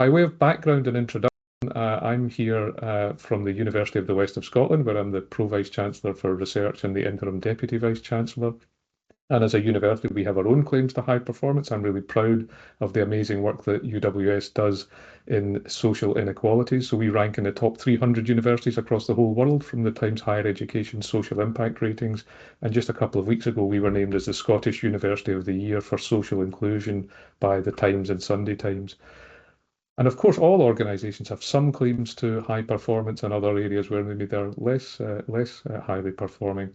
By way of background and introduction, I'm here from the University of the West of Scotland, where I'm the Pro Vice-Chancellor for Research and the Interim Deputy Vice-Chancellor. And as a university, we have our own claims to high performance. I'm really proud of the amazing work that UWS does in social inequalities. So we rank in the top 300 universities across the whole world from the Times Higher Education Social Impact Ratings. And just a couple of weeks ago, we were named as the Scottish University of the Year for Social Inclusion by the Times and Sunday Times. And of course, all organisations have some claims to high performance and other areas where maybe they're less highly performing.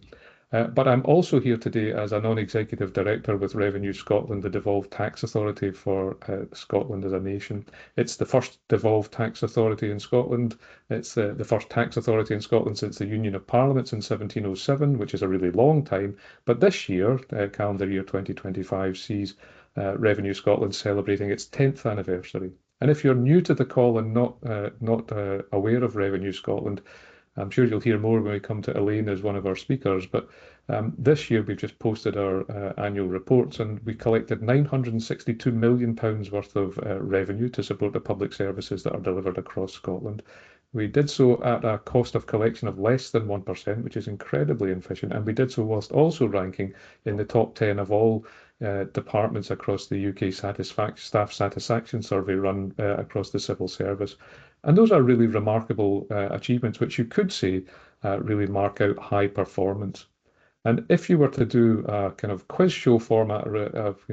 But I'm also here today as a non-executive director with Revenue Scotland, the devolved tax authority for Scotland as a nation. It's the first devolved tax authority in Scotland. It's the first tax authority in Scotland since the Union of Parliaments in 1707, which is a really long time. But this year, calendar year 2025, sees Revenue Scotland celebrating its 10th anniversary. And if you're new to the call and not aware of Revenue Scotland, I'm sure you'll hear more when we come to Elaine as one of our speakers, but this year we've just posted our annual reports and we collected £962 million worth of revenue to support the public services that are delivered across Scotland. We did so at a cost of collection of less than 1%, which is incredibly efficient, and we did so whilst also ranking in the top 10 of all departments across the UK staff satisfaction survey run across the civil service. And those are really remarkable achievements, which you could say really mark out high performance. And if you were to do a kind of quiz show format of,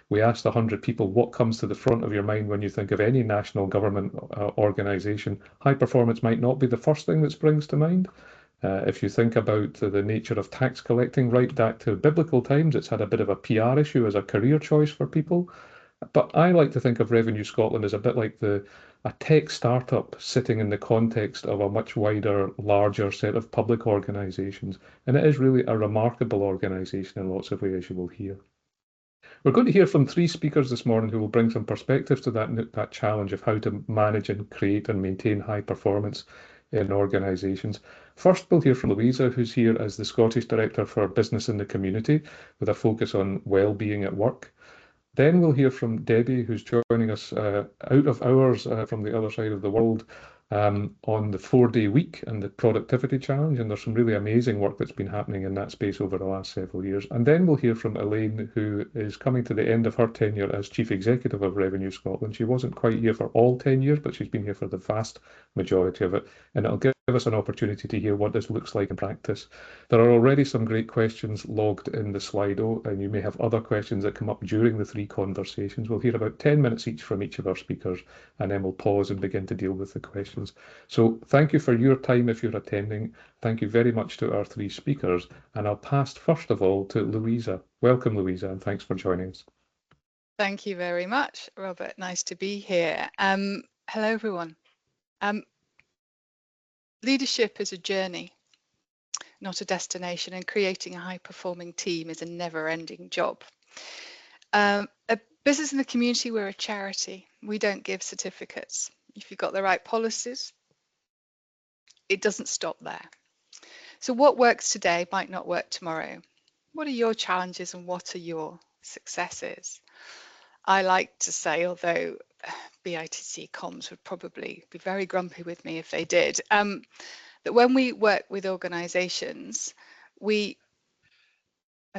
we asked 100 people what comes to the front of your mind when you think of any national government organisation, high performance might not be the first thing that springs to mind. If you think about the nature of tax collecting right back to biblical times, it's had a bit of a PR issue as a career choice for people. But I like to think of Revenue Scotland as a bit like a tech startup sitting in the context of a much wider, larger set of public organisations. And it is really a remarkable organisation in lots of ways, you will hear. We're going to hear from three speakers this morning who will bring some perspectives to that challenge of how to manage and create and maintain high performance in organisations. First, we'll hear from Louisa, who's here as the Scottish Director for Business in the Community, with a focus on well-being at work. Then we'll hear from Debbie, who's joining us out of hours from the other side of the world on the 4-day week and the productivity challenge. And there's some really amazing work that's been happening in that space over the last several years. And then we'll hear from Elaine, who is coming to the end of her tenure as Chief Executive of Revenue Scotland. She wasn't quite here for all 10 years, but she's been here for the vast majority of it. And it'll give us an opportunity to hear what this looks like in practice. There are already some great questions logged in the Slido, and you may have other questions that come up during the three conversations. We'll hear about 10 minutes each from each of our speakers, and then we'll pause and begin to deal with the questions. So thank you for your time if you're attending. Thank you very much to our three speakers, and I'll pass first of all to Louisa. Welcome, Louisa, and thanks for joining us. Thank you very much, Robert. Nice to be here. Hello, everyone. Leadership is a journey, not a destination, and creating a high-performing team is a never-ending job. A business in the community, we're a charity. We don't give certificates. If you've got the right policies, it doesn't stop there. So what works today might not work tomorrow. What are your challenges and what are your successes? I like to say, although BITC comms would probably be very grumpy with me if they did, that when we work with organisations, and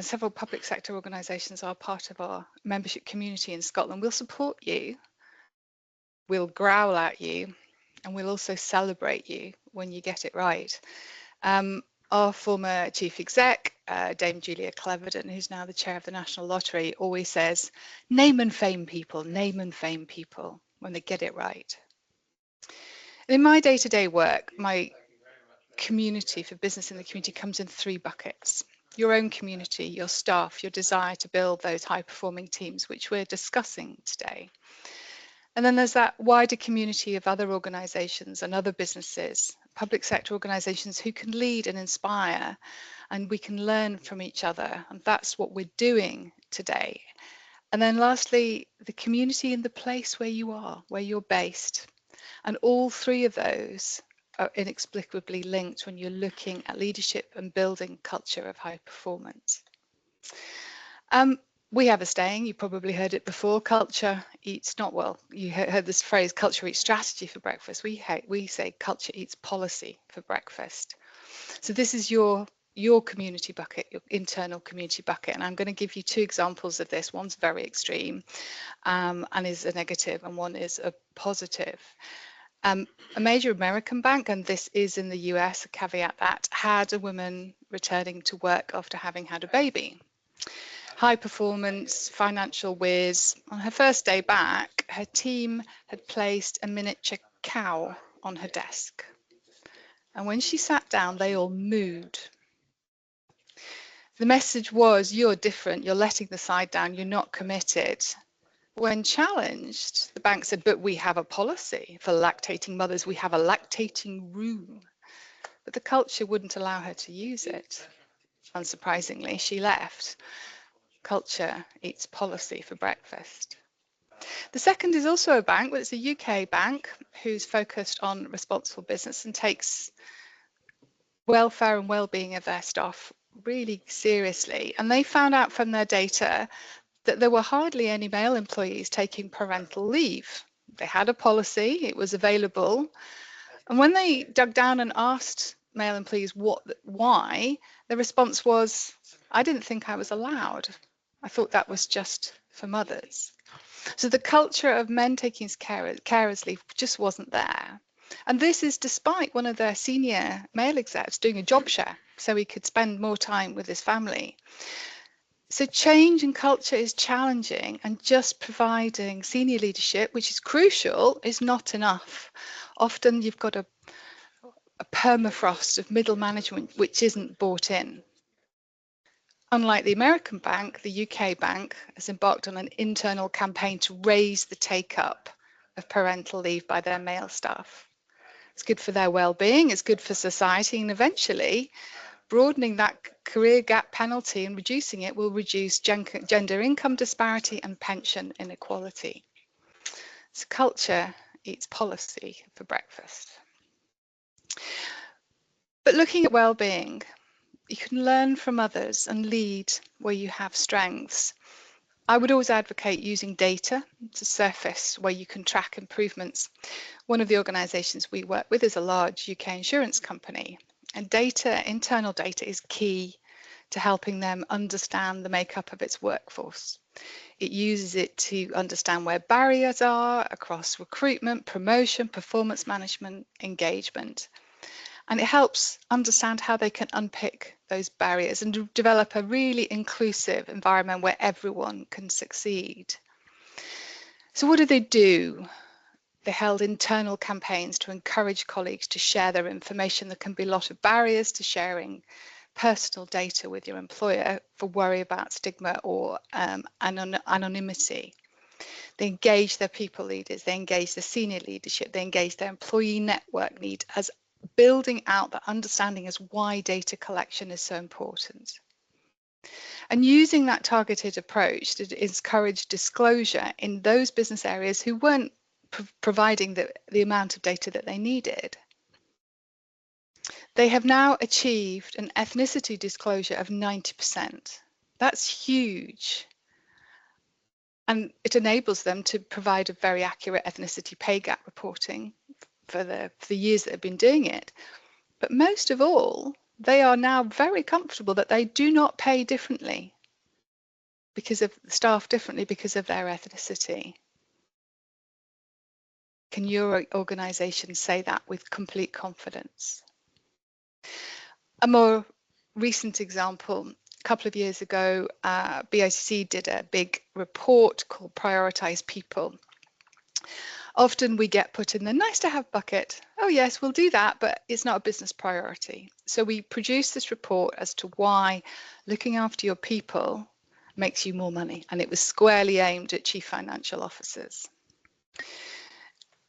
several public sector organisations are part of our membership community in Scotland, we'll support you, we'll growl at you, and we'll also celebrate you when you get it right. Our former chief exec, Dame Julia Cleverden, who's now the chair of the National Lottery, always says, name and fame people when they get it right. In my day-to-day work, my community for business in the community comes in three buckets. Your own community, your staff, your desire to build those high-performing teams, which we're discussing today. And then there's that wider community of other organisations and other businesses, public sector organisations who can lead and inspire, and we can learn from each other. And that's what we're doing today. And then lastly, the community in the place where you are, where you're based. And all three of those are inexplicably linked when you're looking at leadership and building culture of high performance. We have a saying, you probably heard it before, culture eats not well. You heard this phrase, culture eats strategy for breakfast. We say culture eats policy for breakfast. So this is your community bucket, your internal community bucket. And I'm going to give you two examples of this. One's very extreme and is a negative, and one is a positive. A major American bank, and this is in the US, a caveat that, had a woman returning to work after having had a baby. High performance, financial whiz. On her first day back, her team had placed a miniature cow on her desk. And when she sat down, they all mooed. The message was, you're different, you're letting the side down, you're not committed. When challenged, the bank said, but we have a policy for lactating mothers, we have a lactating room. But the culture wouldn't allow her to use it. Unsurprisingly, she left. Culture eats policy for breakfast. The second is also a bank, but it's a UK bank who's focused on responsible business and takes welfare and well-being of their staff really seriously. And they found out from their data that there were hardly any male employees taking parental leave. They had a policy, it was available. And when they dug down and asked male employees why, the response was, I didn't think I was allowed. I thought that was just for mothers. So the culture of men taking carers leave just wasn't there. And this is despite one of their senior male execs doing a job share so he could spend more time with his family. So change in culture is challenging, and just providing senior leadership, which is crucial, is not enough. Often you've got a permafrost of middle management which isn't bought in. Unlike the American bank, the UK bank has embarked on an internal campaign to raise the take-up of parental leave by their male staff. It's good for their well-being, it's good for society, and eventually broadening that career gap penalty and reducing it will reduce gender income disparity and pension inequality. So culture eats policy for breakfast. But looking at well-being, you can learn from others and lead where you have strengths. I would always advocate using data to surface where you can track improvements. One of the organisations we work with is a large UK insurance company, and internal data is key to helping them understand the makeup of its workforce. It uses it to understand where barriers are across recruitment, promotion, performance management, engagement. And it helps understand how they can unpick those barriers and develop a really inclusive environment where everyone can succeed. So what do? They held internal campaigns to encourage colleagues to share their information. There can be a lot of barriers to sharing personal data with your employer for worry about stigma or anonymity. They engage their people leaders, they engage the senior leadership, they engage their employee network need as building out the understanding as why data collection is so important. And using that targeted approach to encourage disclosure in those business areas who weren't providing the amount of data that they needed. They have now achieved an ethnicity disclosure of 90%. That's huge. And it enables them to provide a very accurate ethnicity pay gap reporting for the years that they've been doing it. But most of all, they are now very comfortable that they do not pay differently because of staff differently because of their ethnicity. Can your organisation say that with complete confidence? A more recent example, a couple of years ago, BICC did a big report called Prioritise People. Often we get put in the nice to have bucket. Oh yes, we'll do that, but it's not a business priority. So we produced this report as to why looking after your people makes you more money, and it was squarely aimed at chief financial officers.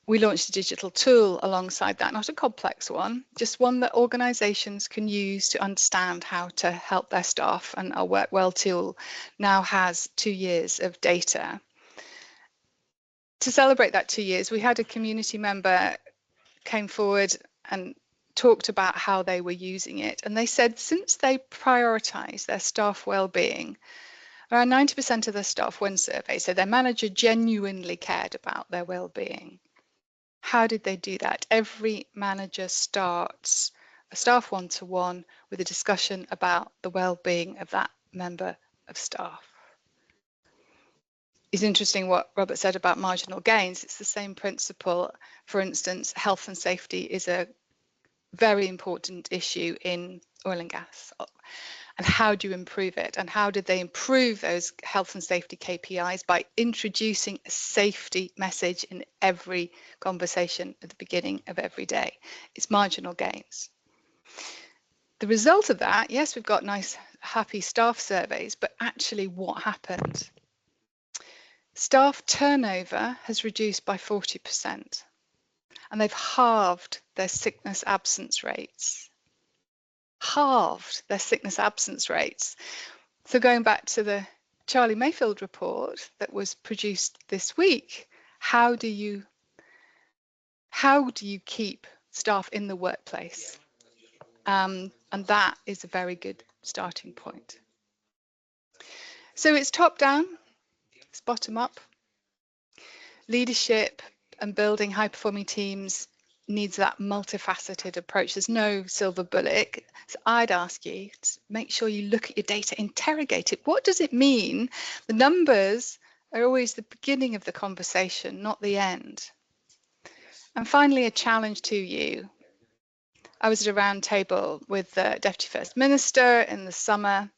We launched a digital tool alongside that, not a complex one, just one that organisations can use to understand how to help their staff, and our Work Well tool now has 2 years of data. To celebrate that 2 years, we had a community member came forward and talked about how they were using it, and they said since they prioritise their staff well-being, Around 90% of the staff, when surveyed, said their manager genuinely cared about their well-being. How did they do that? Every manager starts a staff one-to-one with a discussion about the well-being of that member of staff. It's interesting what Robert said about marginal gains. It's the same principle. For instance, health and safety is a very important issue in oil and gas. And how do you improve it? And how did they improve those health and safety KPIs? By introducing a safety message in every conversation at the beginning of every day. It's marginal gains. The result of that, yes, we've got nice, happy staff surveys, but actually what happened? Staff turnover has reduced by 40%, and they've halved their sickness absence rates. Halved their sickness absence rates. So going back to the Charlie Mayfield report that was produced this week, how do you keep staff in the workplace? And that is a very good starting point. So it's top down, it's bottom up. Leadership and building high-performing teams needs that multifaceted approach. There's no silver bullet. So I'd ask you to make sure you look at your data, interrogate it. What does it mean? The numbers are always the beginning of the conversation, not the end. And finally, a challenge to you. I was at a round table with the Deputy First Minister in the summer,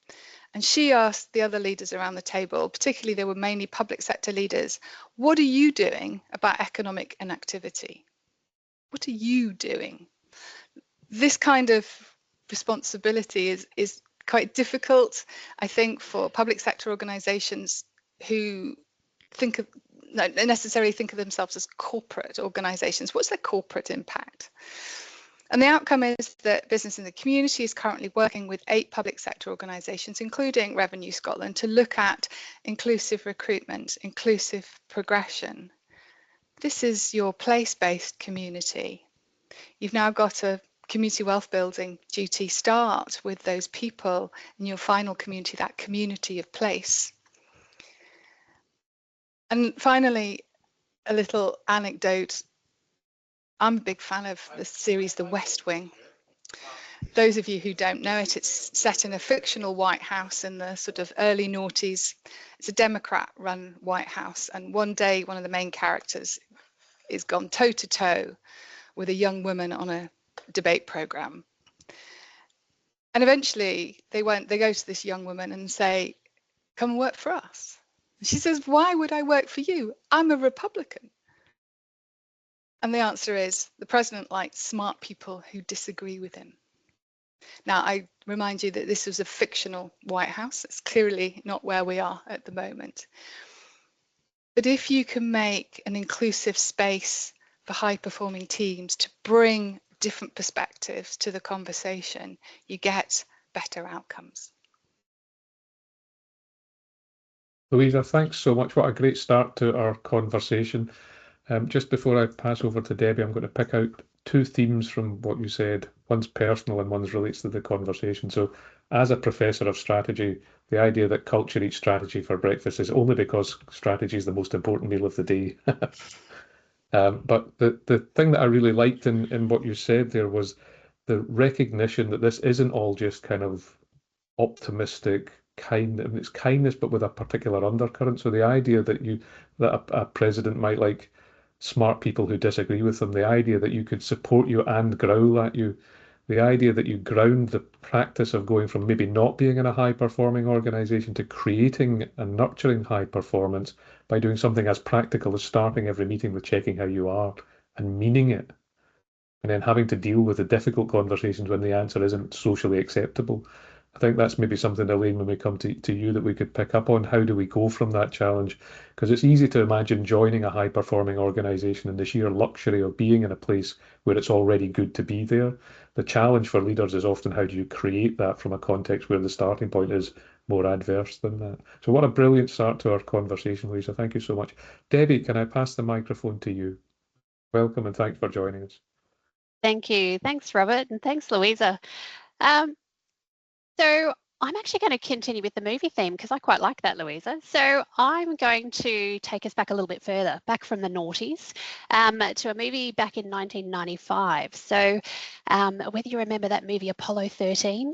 and she asked the other leaders around the table, particularly they were mainly public sector leaders, what are you doing about economic inactivity? What are you doing? This kind of responsibility is quite difficult, I think, for public sector organisations who don't necessarily think of themselves as corporate organisations. What's their corporate impact? And the outcome is that Business in the Community is currently working with 8 public sector organisations, including Revenue Scotland, to look at inclusive recruitment, inclusive progression. This is your place-based community. You've now got a community wealth building duty. Start with those people in your final community, that community of place. And finally, a little anecdote. I'm a big fan of the series The West Wing. Those of you who don't know it, it's set in a fictional White House in the sort of early noughties. It's a Democrat-run White House, and one day one of the main characters is gone toe-to-toe with a young woman on a debate program. And eventually they go to this young woman and say, come and work for us. And she says, why would I work for you? I'm a Republican. And the answer is, the president likes smart people who disagree with him. Now, I remind you that this was a fictional White House. It's clearly not where we are at the moment. But if you can make an inclusive space for high-performing teams to bring different perspectives to the conversation, you get better outcomes. Louisa, thanks so much. What a great start to our conversation. Just before I pass over to Debbie, I'm going to pick out 2 themes from what you said. One's personal and one's relates to the conversation. So as a professor of strategy, the idea that culture eats strategy for breakfast is only because strategy is the most important meal of the day. But the thing that I really liked in what you said there was the recognition that this isn't all just kind of optimistic, kind. I mean, it's kindness, but with a particular undercurrent. So the idea that a president might like smart people who disagree with them, the idea that you could support you and growl at you, the idea that you ground the practice of going from maybe not being in a high-performing organization to creating and nurturing high performance by doing something as practical as starting every meeting with checking how you are and meaning it, and then having to deal with the difficult conversations when the answer isn't socially acceptable. I think that's maybe something, Elaine, when we come to you, that we could pick up on. How do we go from that challenge? Because it's easy to imagine joining a high-performing organisation and the sheer luxury of being in a place where it's already good to be there. The challenge for leaders is often how do you create that from a context where the starting point is more adverse than that. So what a brilliant start to our conversation, Lisa. Thank you so much. Debbie, can I pass the microphone to you? Welcome and thanks for joining us. Thank you. Thanks, Robert, and thanks, Louisa. So I'm actually going to continue with the movie theme because I quite like that, Louisa. So I'm going to take us back a little bit further, back from the noughties, to a movie back in 1995. So whether you remember that movie Apollo 13,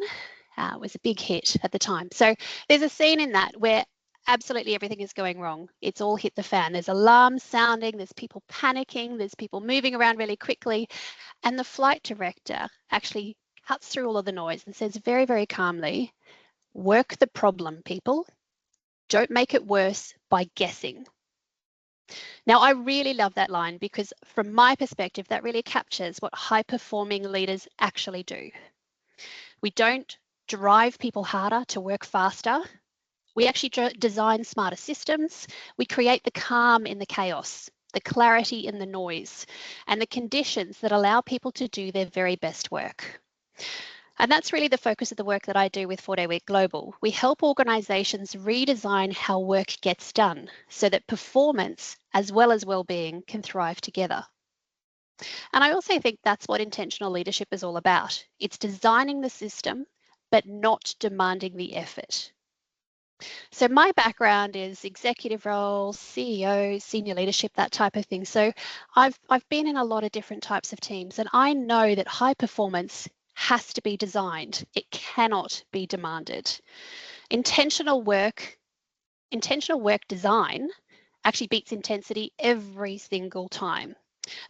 was a big hit at the time. So there's a scene in that where absolutely everything is going wrong. It's all hit the fan. There's alarms sounding, there's people panicking, there's people moving around really quickly. And the flight director actually cuts through all of the noise and says very, very calmly, work the problem, people. Don't make it worse by guessing. Now, I really love that line because from my perspective, that really captures what high-performing leaders actually do. We don't drive people harder to work faster. We actually design smarter systems. We create the calm in the chaos, the clarity in the noise, and the conditions that allow people to do their very best work. And that's really the focus of the work that I do with 4-Day Week Global. We help organisations redesign how work gets done so that performance as well as well-being can thrive together. And I also think that's what intentional leadership is all about. It's designing the system, but not demanding the effort. So my background is executive roles, CEO, senior leadership, that type of thing. So I've been in a lot of different types of teams, and I know that high performance has to be designed. It cannot be demanded. Intentional work design actually beats intensity every single time.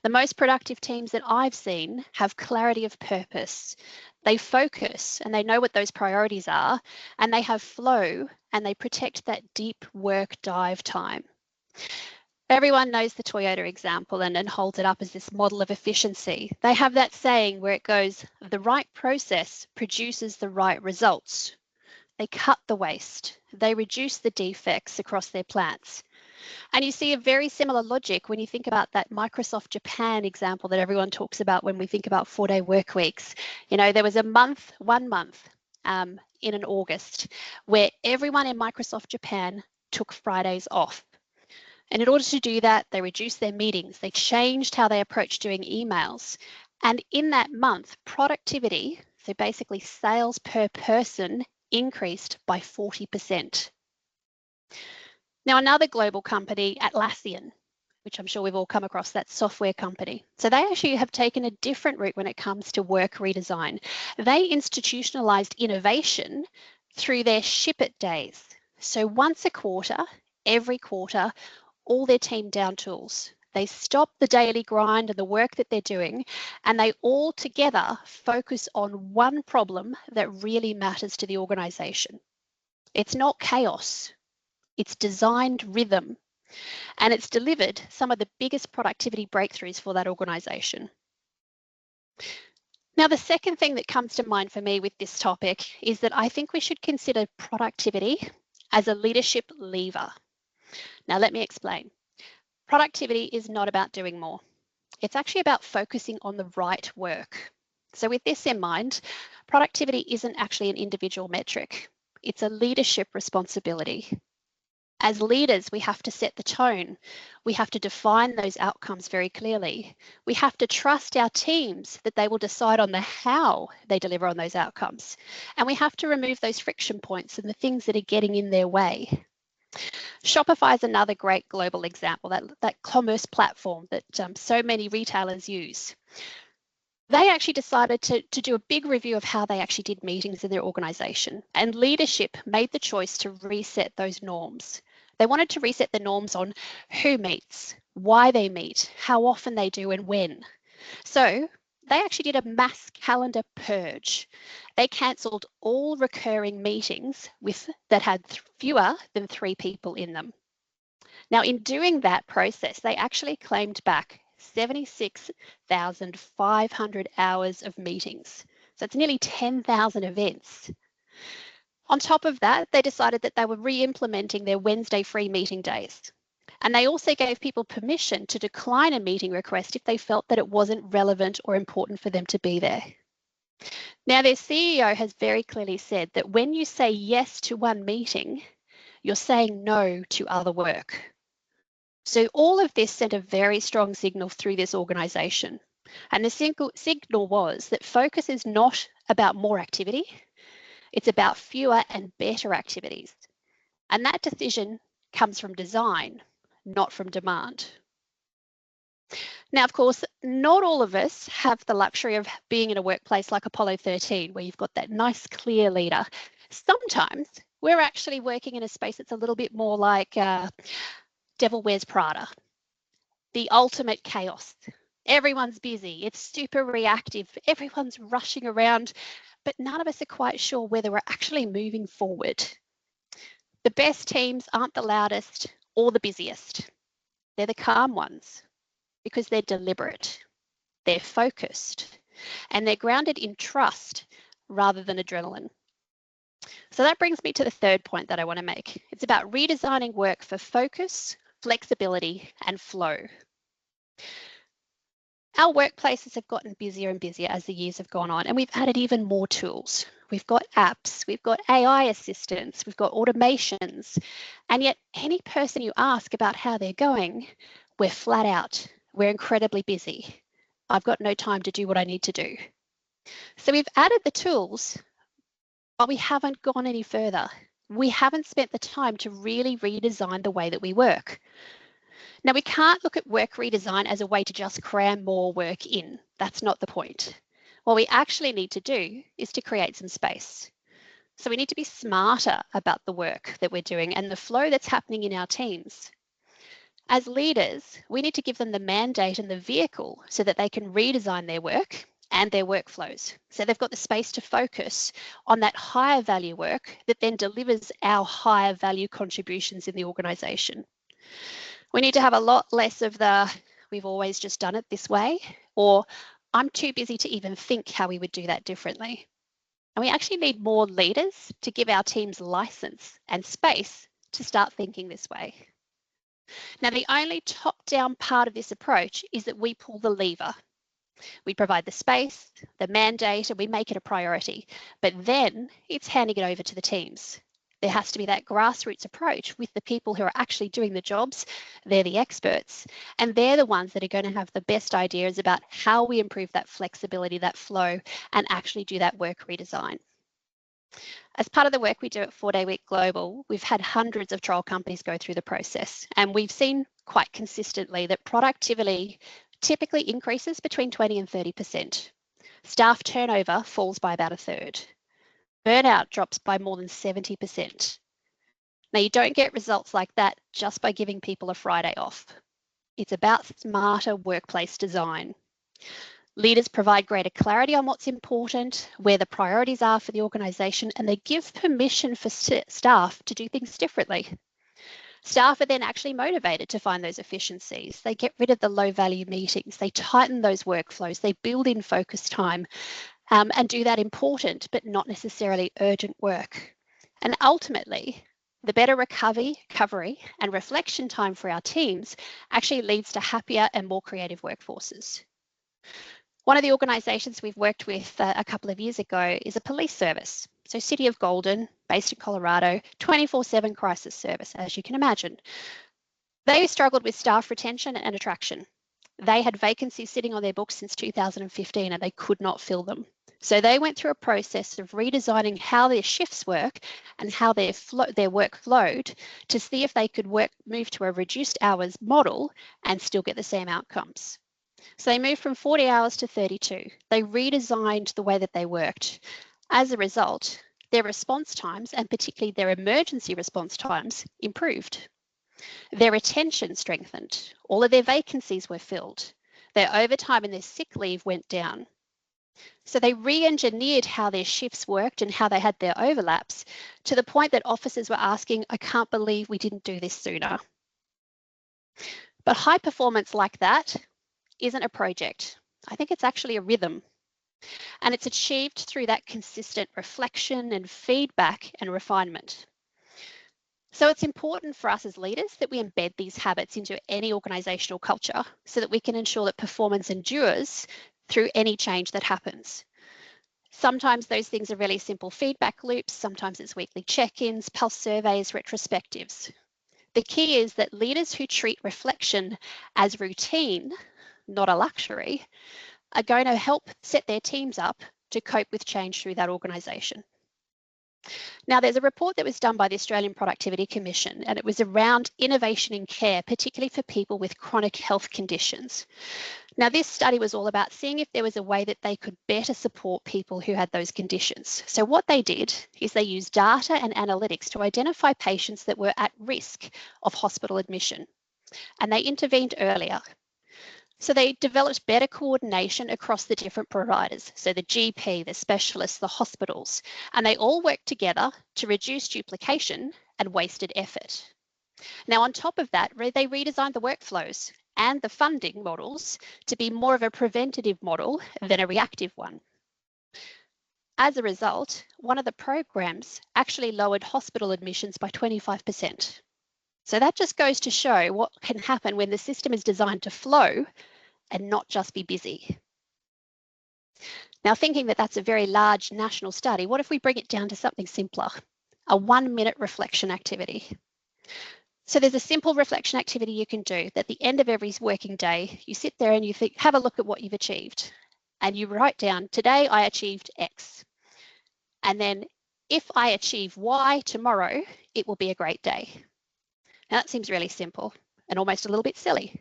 The most productive teams that I've seen have clarity of purpose. They focus and they know what those priorities are, and they have flow and they protect that deep work dive time. Everyone knows the Toyota example and holds it up as this model of efficiency. They have that saying where it goes, the right process produces the right results. They cut the waste. They reduce the defects across their plants. And you see a very similar logic when you think about that Microsoft Japan example that everyone talks about when we think about 4-day work weeks. You know, there was one month in an August where everyone in Microsoft Japan took Fridays off. And in order to do that, they reduced their meetings. They changed how they approached doing emails. And in that month, productivity, so basically sales per person, increased by 40%. Now, another global company, Atlassian, which I'm sure we've all come across, that software company. So they actually have taken a different route when it comes to work redesign. They institutionalized innovation through their Ship It days. So once a quarter, every quarter, all their team down tools. They stop the daily grind and the work that they're doing, and they all together focus on one problem that really matters to the organization. It's not chaos. It's designed rhythm, and it's delivered some of the biggest productivity breakthroughs for that organisation. Now, the second thing that comes to mind for me with this topic is that I think we should consider productivity as a leadership lever. Now, let me explain. Productivity is not about doing more. It's actually about focusing on the right work. So with this in mind, productivity isn't actually an individual metric. It's a leadership responsibility. As leaders, we have to set the tone. We have to define those outcomes very clearly. We have to trust our teams that they will decide on the how they deliver on those outcomes. And we have to remove those friction points and the things that are getting in their way. Shopify is another great global example, that commerce platform that so many retailers use. They actually decided to do a big review of how they actually did meetings in their organization, and leadership made the choice to reset those norms. They wanted to reset the norms on who meets, why they meet, how often they do, and when. So they actually did a mass calendar purge. They cancelled all recurring meetings that had fewer than 3 people in them. Now, in doing that process, they actually claimed back 76,500 hours of meetings. So it's nearly 10,000 events. On top of that, they decided that they were re-implementing their Wednesday free meeting days. And they also gave people permission to decline a meeting request if they felt that it wasn't relevant or important for them to be there. Now, their CEO has very clearly said that when you say yes to one meeting, you're saying no to other work. So all of this sent a very strong signal through this organisation. And the signal was that focus is not about more activity. It's about fewer and better activities. And that decision comes from design, not from demand. Now, of course, not all of us have the luxury of being in a workplace like Apollo 13, where you've got that nice, clear leader. Sometimes we're actually working in a space that's a little bit more like Devil Wears Prada, the ultimate chaos. Everyone's busy, it's super reactive, everyone's rushing around, but none of us are quite sure whether we're actually moving forward. The best teams aren't the loudest or the busiest. They're the calm ones because they're deliberate, they're focused, and they're grounded in trust rather than adrenaline. So that brings me to the third point that I want to make. It's about redesigning work for focus, flexibility, and flow. Our workplaces have gotten busier and busier as the years have gone on, and we've added even more tools. We've got apps, we've got AI assistants, we've got automations, and yet any person you ask about how they're going, we're flat out, we're incredibly busy. I've got no time to do what I need to do. So we've added the tools, but we haven't gone any further. We haven't spent the time to really redesign the way that we work. Now, we can't look at work redesign as a way to just cram more work in. That's not the point. What we actually need to do is to create some space. So we need to be smarter about the work that we're doing and the flow that's happening in our teams. As leaders, we need to give them the mandate and the vehicle so that they can redesign their work and their workflows. So they've got the space to focus on that higher value work that then delivers our higher value contributions in the organisation. We need to have a lot less of the, we've always just done it this way, or I'm too busy to even think how we would do that differently. And we actually need more leaders to give our teams license and space to start thinking this way. Now, the only top-down part of this approach is that we pull the lever. We provide the space, the mandate, and we make it a priority. But then it's handing it over to the teams. There has to be that grassroots approach with the people who are actually doing the jobs. They're the experts, and they're the ones that are going to have the best ideas about how we improve that flexibility, that flow, and actually do that work redesign. As part of the work we do at 4-Day Week Global, we've had hundreds of trial companies go through the process, and we've seen quite consistently that productivity typically increases between 20 and 30%. Staff turnover falls by about a third. Burnout drops by more than 70%. Now, you don't get results like that just by giving people a Friday off. It's about smarter workplace design. Leaders provide greater clarity on what's important, where the priorities are for the organisation, and they give permission for staff to do things differently. Staff are then actually motivated to find those efficiencies. They get rid of the low-value meetings. They tighten those workflows. They build in focus time and do that important but not necessarily urgent work. And ultimately, the better recovery and reflection time for our teams actually leads to happier and more creative workforces. One of the organisations we've worked with a couple of years ago is a police service. So City of Golden, based in Colorado, 24/7 crisis service, as you can imagine. They struggled with staff retention and attraction. They had vacancies sitting on their books since 2015 and they could not fill them. So they went through a process of redesigning how their shifts work and how their work flowed to see if they could move to a reduced hours model and still get the same outcomes. So they moved from 40 hours to 32. They redesigned the way that they worked. As a result, their response times, and particularly their emergency response times, improved. Their retention strengthened. All of their vacancies were filled. Their overtime and their sick leave went down. So they re-engineered how their shifts worked and how they had their overlaps to the point that officers were asking, I can't believe we didn't do this sooner. But high performance like that isn't a project. I think it's actually a rhythm. And it's achieved through that consistent reflection and feedback and refinement. So it's important for us as leaders that we embed these habits into any organisational culture so that we can ensure that performance endures through any change that happens. Sometimes those things are really simple feedback loops. Sometimes it's weekly check-ins, pulse surveys, retrospectives. The key is that leaders who treat reflection as routine, not a luxury, are going to help set their teams up to cope with change through that organisation. Now, there's a report that was done by the Australian Productivity Commission, and it was around innovation in care, particularly for people with chronic health conditions. Now, this study was all about seeing if there was a way that they could better support people who had those conditions. So what they did is they used data and analytics to identify patients that were at risk of hospital admission, and they intervened earlier. So they developed better coordination across the different providers, so the GP, the specialists, the hospitals, and they all worked together to reduce duplication and wasted effort. Now, on top of that, they redesigned the workflows and the funding models to be more of a preventative model than a reactive one. As a result, one of the programs actually lowered hospital admissions by 25%. So that just goes to show what can happen when the system is designed to flow and not just be busy. Now, thinking that that's a very large national study, what if we bring it down to something simpler, a 1-minute reflection activity? So there's a simple reflection activity you can do that at the end of every working day, you sit there and you think, have a look at what you've achieved. And you write down, today I achieved X. And then if I achieve Y tomorrow, it will be a great day. Now that seems really simple and almost a little bit silly.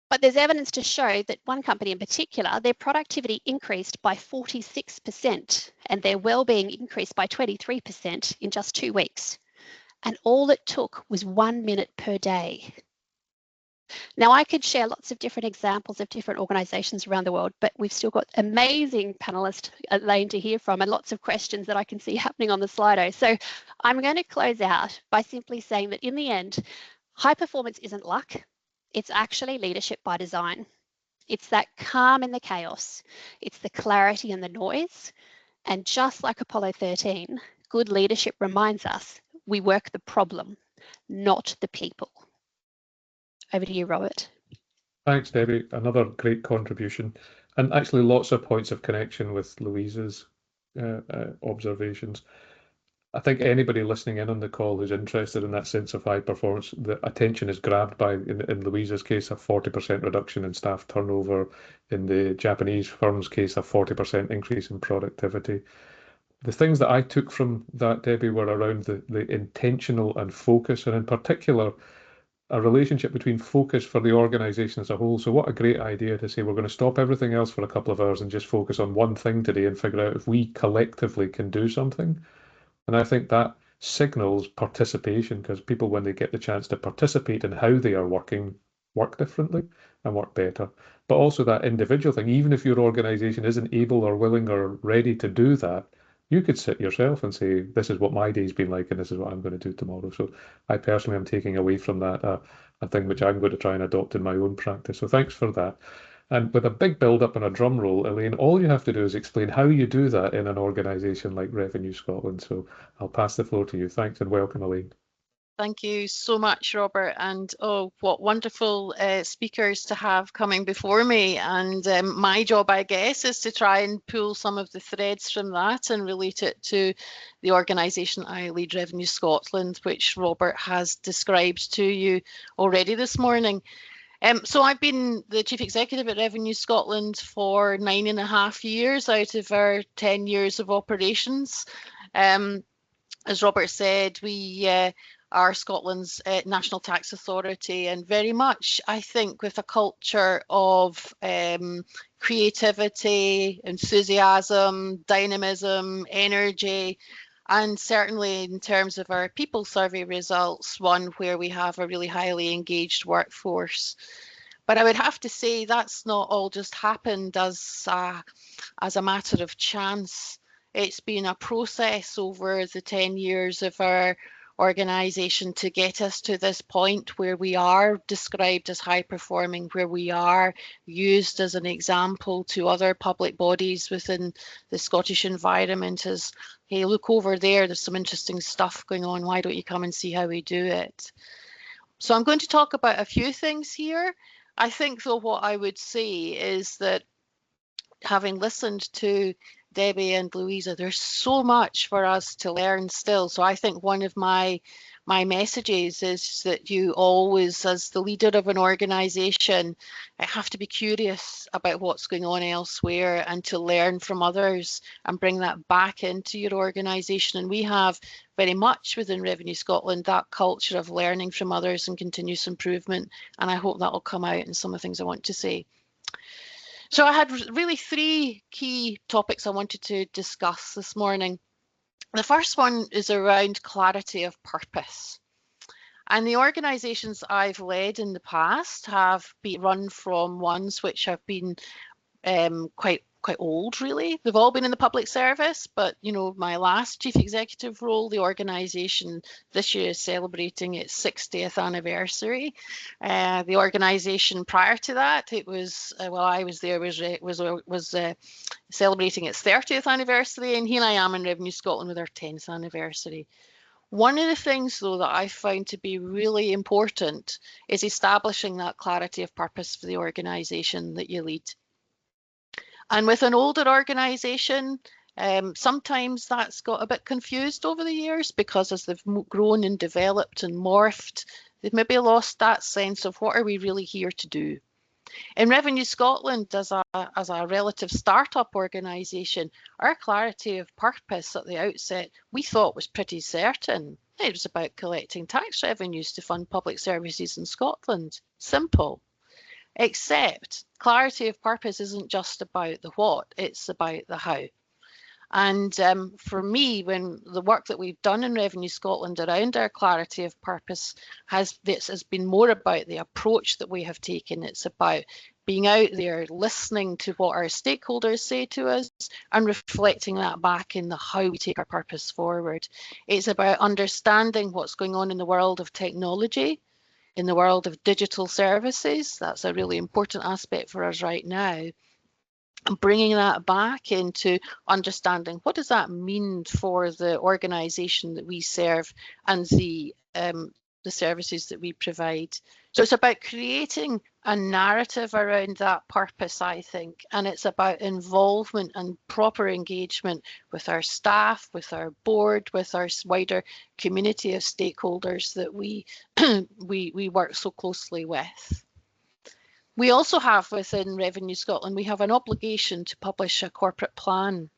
But there's evidence to show that one company in particular, their productivity increased by 46% and their well-being increased by 23% in just 2 weeks. And all it took was 1 minute per day. Now, I could share lots of different examples of different organisations around the world, but we've still got amazing panellists, Elaine, to hear from and lots of questions that I can see happening on the Slido. So I'm going to close out by simply saying that in the end, high performance isn't luck. It's actually leadership by design. It's that calm in the chaos. It's the clarity in the noise. And just like Apollo 13, good leadership reminds us we work the problem, not the people. Over to you, Robert. Thanks, Debbie. Another great contribution, and actually lots of points of connection with Louise's observations. I think anybody listening in on the call who's interested in that sense of high performance, the attention is grabbed by, in Louise's case, a 40% reduction in staff turnover. In the Japanese firm's case, a 40% increase in productivity. The things that I took from that, Debbie, were around the intentional and focus, and in particular, a relationship between focus for the organisation as a whole. So what a great idea to say we're going to stop everything else for a couple of hours and just focus on one thing today and figure out if we collectively can do something. And I think that signals participation, because people, when they get the chance to participate in how they are working, work differently and work better. But also that individual thing, even if your organisation isn't able or willing or ready to do that, you could sit yourself and say, this is what my day's been like and this is what I'm going to do tomorrow. So I personally am taking away from that a thing which I'm going to try and adopt in my own practice. So thanks for that. And with a big build-up and a drum roll, Elaine, all you have to do is explain how you do that in an organisation like Revenue Scotland. So I'll pass the floor to you. Thanks and welcome, Elaine. Thank you so much, Robert, and oh, what wonderful speakers to have coming before me. And my job, I guess, is to try and pull some of the threads from that and relate it to the organisation I lead, Revenue Scotland, which Robert has described to you already this morning. So I've been the Chief Executive at Revenue Scotland for 9.5 years out of our 10 years of operations. As Robert said, we are Scotland's national tax authority, and very much, I think, with a culture of creativity, enthusiasm, dynamism, energy, and certainly in terms of our people survey results, one where we have a really highly engaged workforce. But I would have to say that's not all just happened as a matter of chance. It's been a process over the 10 years of our organisation to get us to this point where we are described as high performing, where we are used as an example to other public bodies within the Scottish environment as, hey, look over there, there's some interesting stuff going on, why don't you come and see how we do it? So I'm going to talk about a few things here. I think, though, what I would say is that having listened to Debbie and Louisa, there's so much for us to learn still. So I think one of my messages is that you always, as the leader of an organisation, have to be curious about what's going on elsewhere and to learn from others and bring that back into your organisation. And we have very much within Revenue Scotland that culture of learning from others and continuous improvement. And I hope that will come out in some of the things I want to say. So I had really 3 key topics I wanted to discuss this morning. The first one is around clarity of purpose. And the organisations I've led in the past have been run from ones which have been quite old, really. They've all been in the public service, but you know, my last chief executive role, the organisation this year is celebrating its 60th anniversary. The organisation prior to that, it was while I was there, was celebrating its 30th anniversary, and here I am in Revenue Scotland with our 10th anniversary. One of the things, though, that I found to be really important is establishing that clarity of purpose for the organisation that you lead. And with an older organisation, sometimes that's got a bit confused over the years because as they've grown and developed and morphed, they've maybe lost that sense of what are we really here to do. In Revenue Scotland, as a relative startup organisation, our clarity of purpose at the outset we thought was pretty certain. It was about collecting tax revenues to fund public services in Scotland. Simple. Except clarity of purpose isn't just about the what, it's about the how. And for me, when the work that we've done in Revenue Scotland around our clarity of purpose has been more about the approach that we have taken. It's about being out there, listening to what our stakeholders say to us and reflecting that back in the how we take our purpose forward. It's about understanding what's going on in the world of technology, in the world of digital services. That's a really important aspect for us right now. And bringing that back into understanding what does that mean for the organisation that we serve and the services that we provide. So it's about creating a narrative around that purpose, I think, and it's about involvement and proper engagement with our staff, with our board, with our wider community of stakeholders that we we work so closely with. We also have within Revenue Scotland, we have an obligation to publish a corporate plan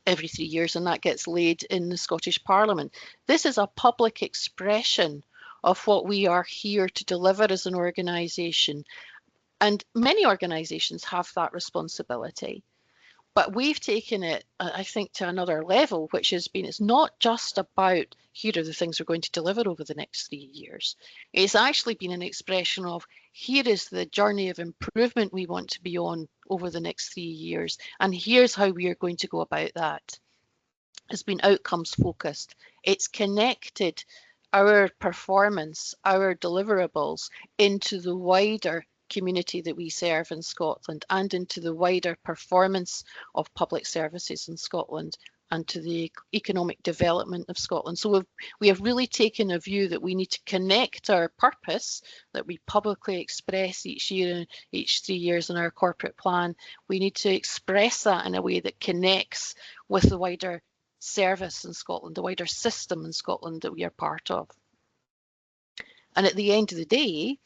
every 3 years, and that gets laid in the Scottish Parliament. This is a public expression of what we are here to deliver as an organisation. And many organisations have that responsibility. But we've taken it, I think, to another level, which has been, it's not just about here are the things we're going to deliver over the next 3 years. It's actually been an expression of here is the journey of improvement we want to be on over the next 3 years. And here's how we are going to go about that. It's been outcomes focused. It's connected our performance, our deliverables into the wider community that we serve in Scotland and into the wider performance of public services in Scotland and to the economic development of Scotland. So we have really taken a view that we need to connect our purpose that we publicly express each year, each 3 years in our corporate plan. We need to express that in a way that connects with the wider service in Scotland, the wider system in Scotland that we are part of. And at the end of the day,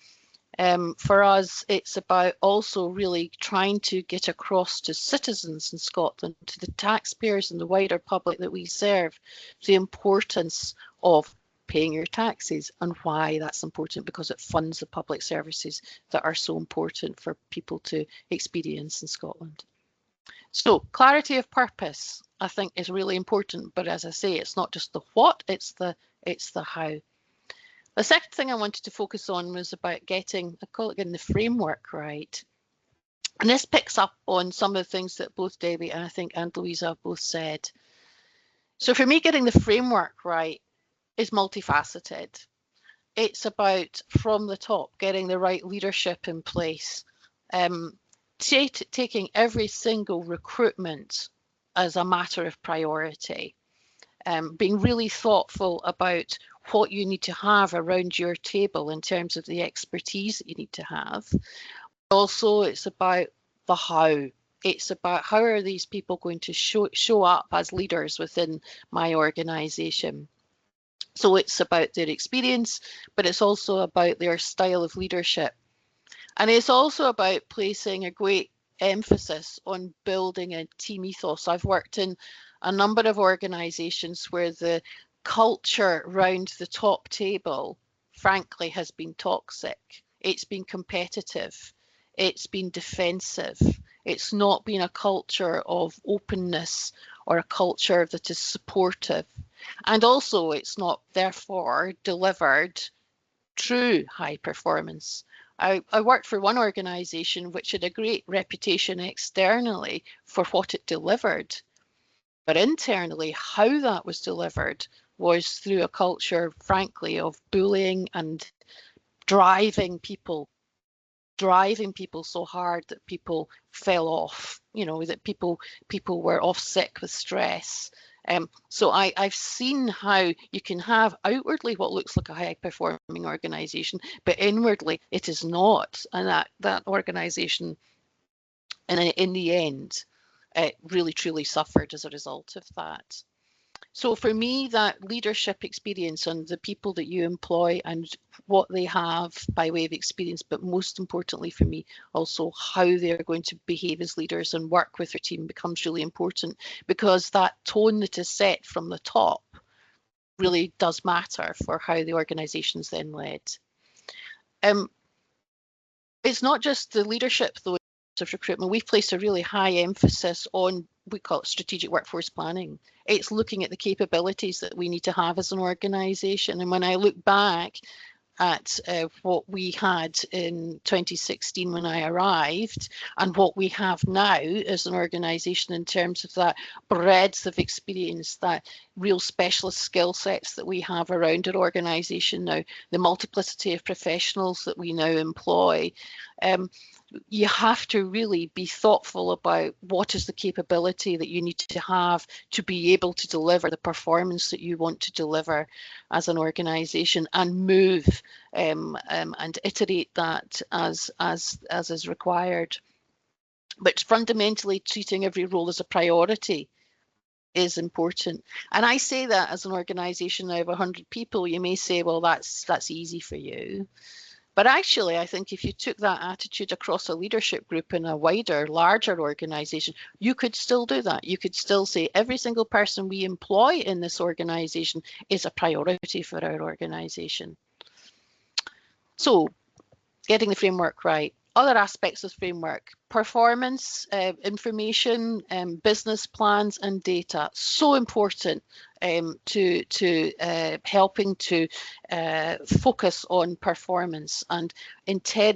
for us, it's about also really trying to get across to citizens in Scotland, to the taxpayers and the wider public that we serve, the importance of paying your taxes and why that's important, because it funds the public services that are so important for people to experience in Scotland. So clarity of purpose, I think, is really important. But as I say, it's not just the what, it's the how. The second thing I wanted to focus on was about getting the framework right. And this picks up on some of the things that both Debbie and I think and Louisa have both said. So for me, getting the framework right is multifaceted. It's about from the top, getting the right leadership in place, taking every single recruitment as a matter of priority, being really thoughtful about what you need to have around your table in terms of the expertise that you need to have. Also, it's about the how. It's about how are these people going to show up as leaders within my organization. So it's about their experience, but it's also about their style of leadership. And it's also about placing a great emphasis on building a team ethos. I've worked in a number of organizations where the culture round the top table, frankly, has been toxic. It's been competitive. It's been defensive. It's not been a culture of openness or a culture that is supportive. And also, it's not therefore delivered true high performance. I worked for one organisation which had a great reputation externally for what it delivered, but internally how that was delivered was through a culture, frankly, of bullying and driving people so hard that people fell off, you know, that people were off sick with stress. So I've seen how you can have outwardly what looks like a high performing organization, but inwardly it is not. And that organization, in the end, really truly suffered as a result of that. So for me, that leadership experience and the people that you employ and what they have by way of experience, but most importantly for me, also how they're going to behave as leaders and work with their team becomes really important, because that tone that is set from the top really does matter for how the organisation's then led. It's not just the leadership though of recruitment. We've placed a really high emphasis on, we call it strategic workforce planning. It's looking at the capabilities that we need to have as an organisation. And when I look back at what we had in 2016 when I arrived and what we have now as an organisation in terms of that breadth of experience, that real specialist skill sets that we have around our organisation now, the multiplicity of professionals that we now employ, you have to really be thoughtful about what is the capability that you need to have to be able to deliver the performance that you want to deliver as an organisation, and move and iterate that as is required. But fundamentally, treating every role as a priority is important. And I say that as an organisation now of 100 people, you may say, well, that's easy for you. But actually, I think if you took that attitude across a leadership group in a wider, larger organisation, you could still do that. You could still say every single person we employ in this organisation is a priority for our organisation. So, getting the framework right. Other aspects of the framework: performance, information, business plans and data. So important to helping to focus on performance and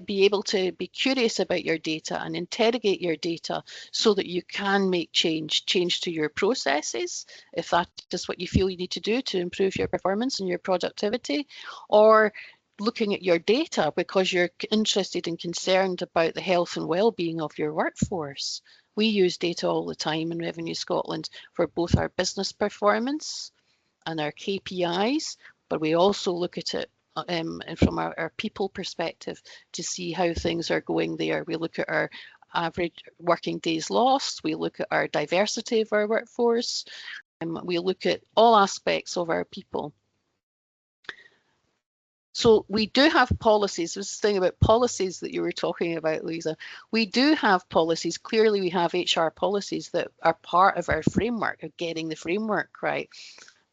be able to be curious about your data and interrogate your data so that you can make change to your processes, if that is what you feel you need to do to improve your performance and your productivity, or looking at your data because you're interested and concerned about the health and well-being of your workforce. We use data all the time in Revenue Scotland for both our business performance and our KPIs, but we also look at it from our people perspective to see how things are going there. We look at our average working days lost, we look at our diversity of our workforce, and we look at all aspects of our people. So we do have policies. This thing about policies that you were talking about, Lisa, we do have policies. Clearly, we have HR policies that are part of our framework, of getting the framework right.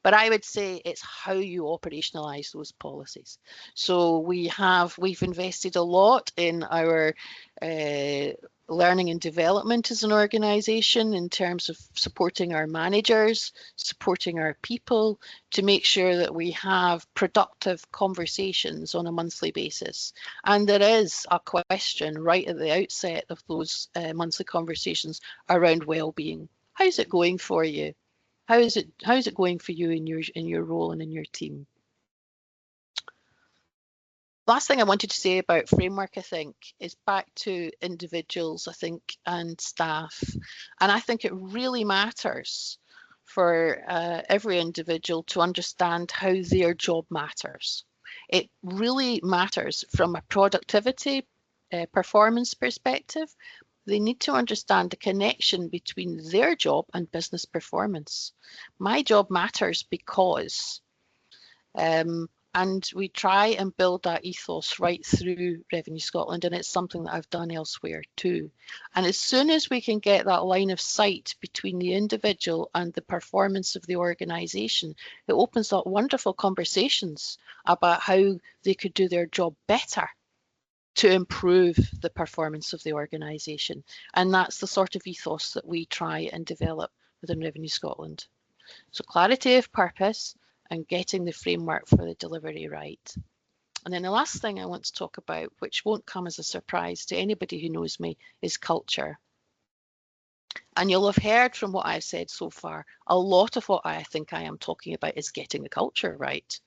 But I would say it's how you operationalize those policies. So we've invested a lot in our learning and development as an organisation in terms of supporting our managers, supporting our people, to make sure that we have productive conversations on a monthly basis. And there is a question right at the outset of those monthly conversations around well-being. How's it going for you? How is it going for you in your role and in your team? Last thing I wanted to say about framework, I think, is back to individuals, I think, and staff. And I think it really matters for every individual to understand how their job matters. It really matters from a productivity performance perspective, they need to understand the connection between their job and business performance. My job matters because, and we try and build that ethos right through Revenue Scotland, and it's something that I've done elsewhere too. And as soon as we can get that line of sight between the individual and the performance of the organisation, it opens up wonderful conversations about how they could do their job better to improve the performance of the organisation. And that's the sort of ethos that we try and develop within Revenue Scotland. So clarity of purpose and getting the framework for the delivery right. And then the last thing I want to talk about, which won't come as a surprise to anybody who knows me, is culture. And you'll have heard from what I've said so far, a lot of what I think I am talking about is getting the culture right.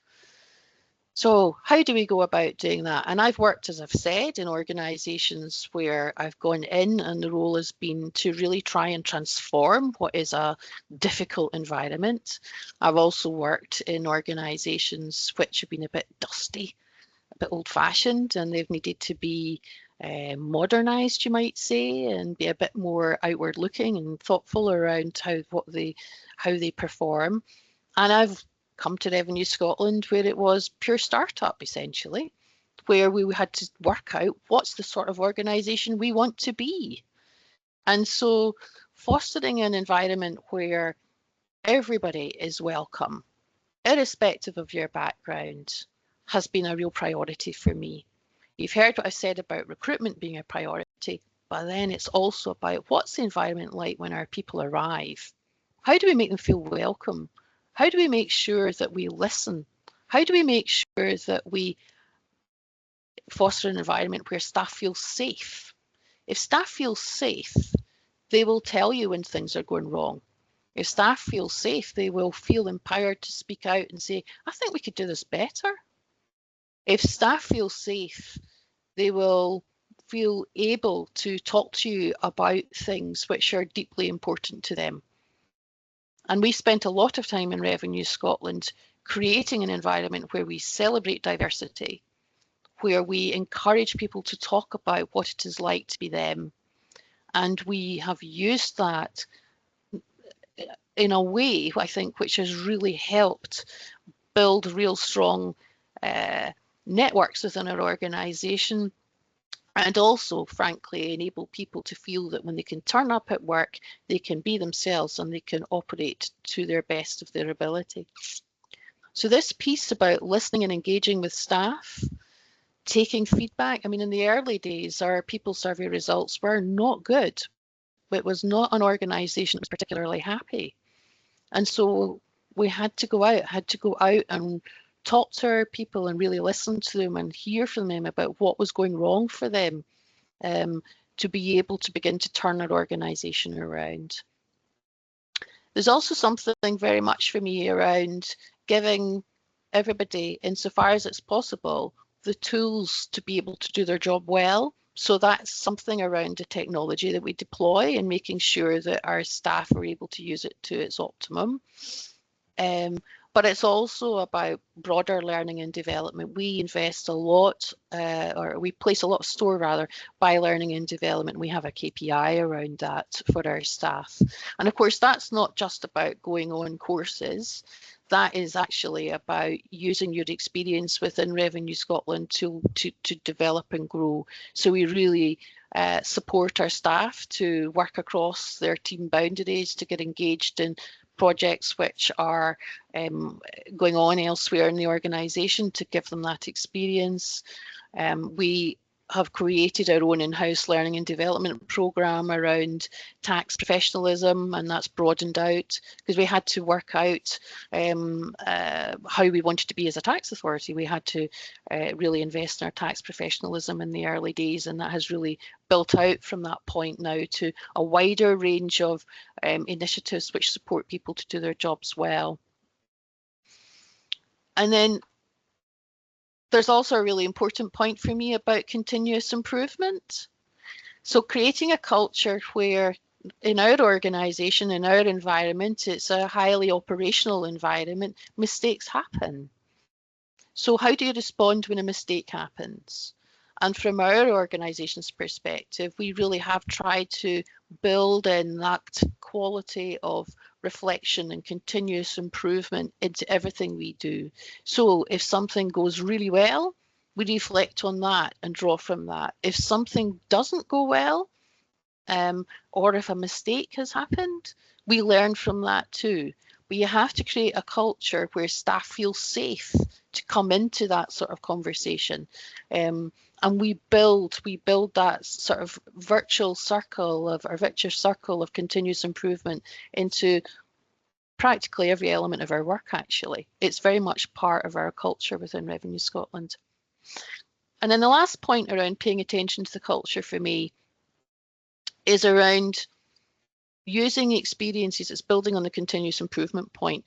So how do we go about doing that? And I've worked, as I've said, in organisations where I've gone in and the role has been to really try and transform what is a difficult environment. I've also worked in organisations which have been a bit dusty, a bit old-fashioned, and they've needed to be modernised, you might say, and be a bit more outward-looking and thoughtful around how they perform. And I've come to Revenue Scotland where it was pure startup essentially, where we had to work out what's the sort of organisation we want to be. And so fostering an environment where everybody is welcome, irrespective of your background, has been a real priority for me. You've heard what I said about recruitment being a priority, but then it's also about what's the environment like when our people arrive? How do we make them feel welcome? How do we make sure that we listen? How do we make sure that we foster an environment where staff feel safe? If staff feel safe, they will tell you when things are going wrong. If staff feel safe, they will feel empowered to speak out and say, I think we could do this better. If staff feel safe, they will feel able to talk to you about things which are deeply important to them. And we spent a lot of time in Revenue Scotland creating an environment where we celebrate diversity, where we encourage people to talk about what it is like to be them. And we have used that in a way, I think, which has really helped build real strong networks within our organisation, and also, frankly, enable people to feel that when they can turn up at work, they can be themselves and they can operate to their best of their ability. So this piece about listening and engaging with staff, taking feedback, I mean, in the early days, our people survey results were not good. It was not an organisation that was particularly happy. And so we had to go out and talk to our people and really listen to them and hear from them about what was going wrong for them, to be able to begin to turn our organisation around. There's also something very much for me around giving everybody, insofar as it's possible, the tools to be able to do their job well. So that's something around the technology that we deploy and making sure that our staff are able to use it to its optimum. But it's also about broader learning and development. We invest a lot, or we place a lot of store rather, by learning and development. We have a KPI around that for our staff. And of course, that's not just about going on courses. That is actually about using your experience within Revenue Scotland to develop and grow. So we really support our staff to work across their team boundaries, to get engaged in projects which are going on elsewhere in the organisation, to give them that experience. We have created our own in-house learning and development programme around tax professionalism, and that's broadened out because we had to work out how we wanted to be as a tax authority. We had to really invest in our tax professionalism in the early days, and that has really built out from that point now to a wider range of initiatives which support people to do their jobs well. And then there's also a really important point for me about continuous improvement. So creating a culture where in our organisation, in our environment, it's a highly operational environment, mistakes happen. So how do you respond when a mistake happens? And from our organisation's perspective, we really have tried to build in that quality of reflection and continuous improvement into everything we do. So if something goes really well, we reflect on that and draw from that. If something doesn't go well, or if a mistake has happened, we learn from that too. But you have to create a culture where staff feel safe to come into that sort of conversation. And we build that sort of virtuous circle of continuous improvement into practically every element of our work, actually. It's very much part of our culture within Revenue Scotland. And then the last point around paying attention to the culture for me is around using experiences. It's building on the continuous improvement point.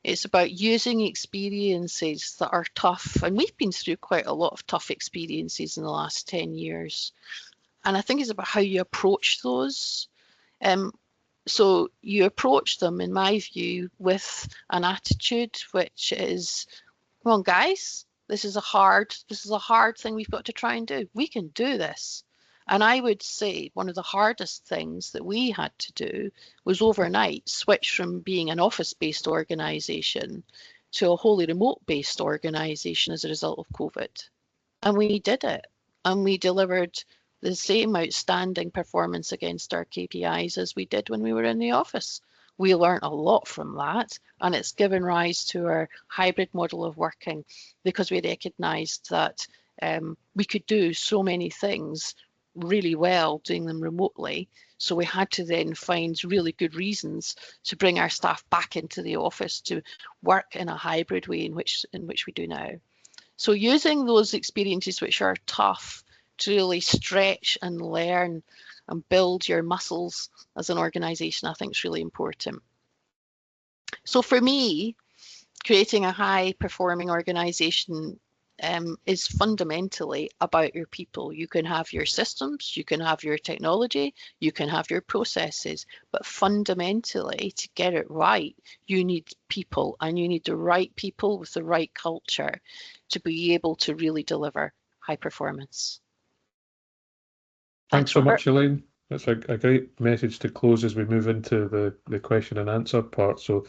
It's about using experiences that are tough. And we've been through quite a lot of tough experiences in the last 10 years. And I think it's about how you approach those. So you approach them, in my view, with an attitude which is, come on, guys, this is a hard thing we've got to try and do. We can do this. And I would say one of the hardest things that we had to do was overnight switch from being an office-based organisation to a wholly remote-based organisation as a result of COVID. And we did it. And we delivered the same outstanding performance against our KPIs as we did when we were in the office. We learned a lot from that, and it's given rise to our hybrid model of working, because we recognised that we could do so many things really well doing them remotely. So we had to then find really good reasons to bring our staff back into the office to work in a hybrid way in which we do now. So using those experiences which are tough to really stretch and learn and build your muscles as an organisation, I think is really important. So for me, creating a high performing organisation is fundamentally about your people. You can have your systems, you can have your technology, you can have your processes, but fundamentally, to get it right, you need people, and you need the right people with the right culture to be able to really deliver high performance. Thanks so much, Elaine. That's a great message to close as we move into the question and answer part. So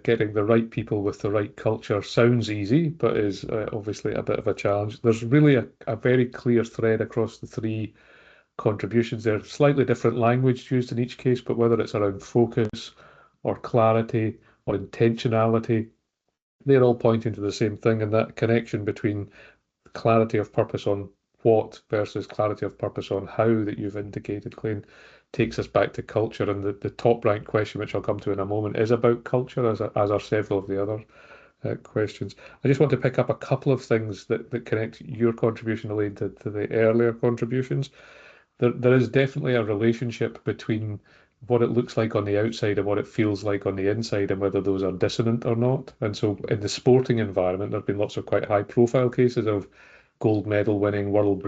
getting the right people with the right culture sounds easy, but is obviously a bit of a challenge. There's really a very clear thread across the three contributions. There's slightly different language used in each case, but whether it's around focus or clarity or intentionality, they're all pointing to the same thing, and that connection between clarity of purpose on what versus clarity of purpose on how that you've indicated, Clayne, takes us back to culture. And the top ranked question, which I'll come to in a moment, is about culture, as are several of the other questions. I just want to pick up a couple of things that connect your contribution, Elaine, to the earlier contributions. There is definitely a relationship between what it looks like on the outside and what it feels like on the inside, and whether those are dissonant or not. And so in the sporting environment, there have been lots of quite high profile cases of gold medal winning, world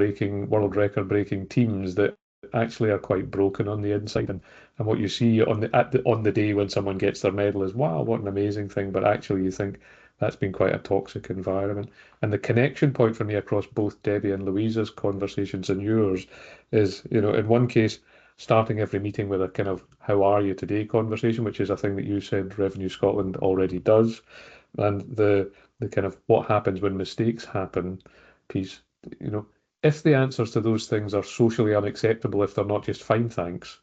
record breaking teams that actually are quite broken on the inside. And what you see on the day when someone gets their medal is, wow, what an amazing thing. But actually you think that's been quite a toxic environment. And the connection point for me across both Debbie and Louisa's conversations and yours is, in one case, starting every meeting with a kind of how are you today conversation, which is a thing that you said Revenue Scotland already does. And the kind of what happens when mistakes happen piece, if the answers to those things are socially unacceptable, if they're not just fine thanks,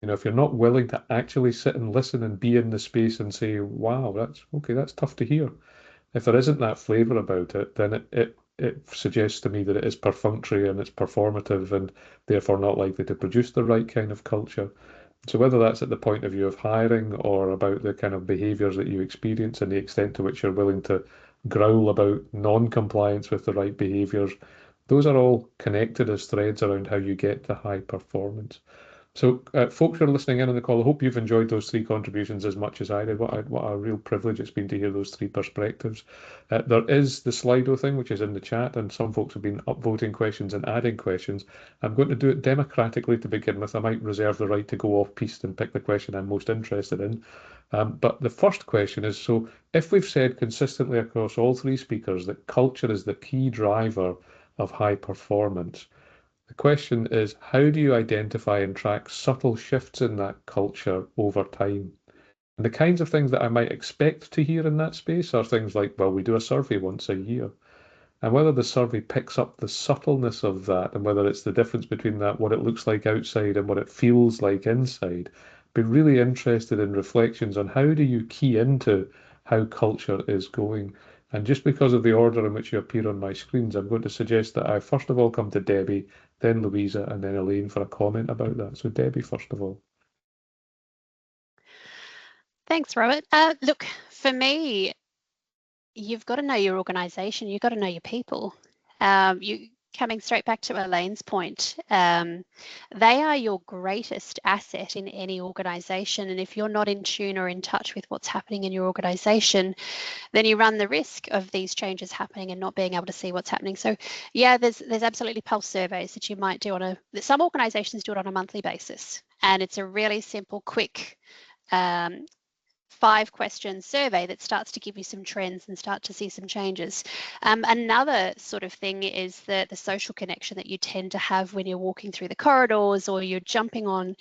if you're not willing to actually sit and listen and be in the space and say, wow, that's tough to hear. If there isn't that flavour about it, then it suggests to me that it is perfunctory and it's performative and therefore not likely to produce the right kind of culture. So whether that's at the point of view of hiring or about the kind of behaviours that you experience and the extent to which you're willing to growl about non-compliance with the right behaviours, those are all connected as threads around how you get to high performance. So folks who are listening in on the call, I hope you've enjoyed those three contributions as much as I did. What a real privilege it's been to hear those three perspectives. There is the Slido thing, which is in the chat, and some folks have been upvoting questions and adding questions. I'm going to do it democratically to begin with. I might reserve the right to go off-piste and pick the question I'm most interested in. But the first question is, so if we've said consistently across all three speakers that culture is the key driver of high performance. The question is, how do you identify and track subtle shifts in that culture over time? And the kinds of things that I might expect to hear in that space are things like, well, we do a survey once a year. And whether the survey picks up the subtleness of that and whether it's the difference between that, what it looks like outside and what it feels like inside, be really interested in reflections on how do you key into how culture is going. And just because of the order in which you appear on my screens, I'm going to suggest that I first of all come to Debbie, then Louisa, and then Elaine for a comment about that. So Debbie, first of all. Thanks, Robert. Look, for me, you've got to know your organisation. You've got to know your people. Coming straight back to Elaine's point, they are your greatest asset in any organisation. And if you're not in tune or in touch with what's happening in your organisation, then you run the risk of these changes happening and not being able to see what's happening. So yeah, there's absolutely pulse surveys that you might do some organisations do it on a monthly basis. And it's a really simple, quick 5-question survey that starts to give you some trends and start to see some changes. Another sort of thing is the social connection that you tend to have when you're walking through the corridors or you're jumping on,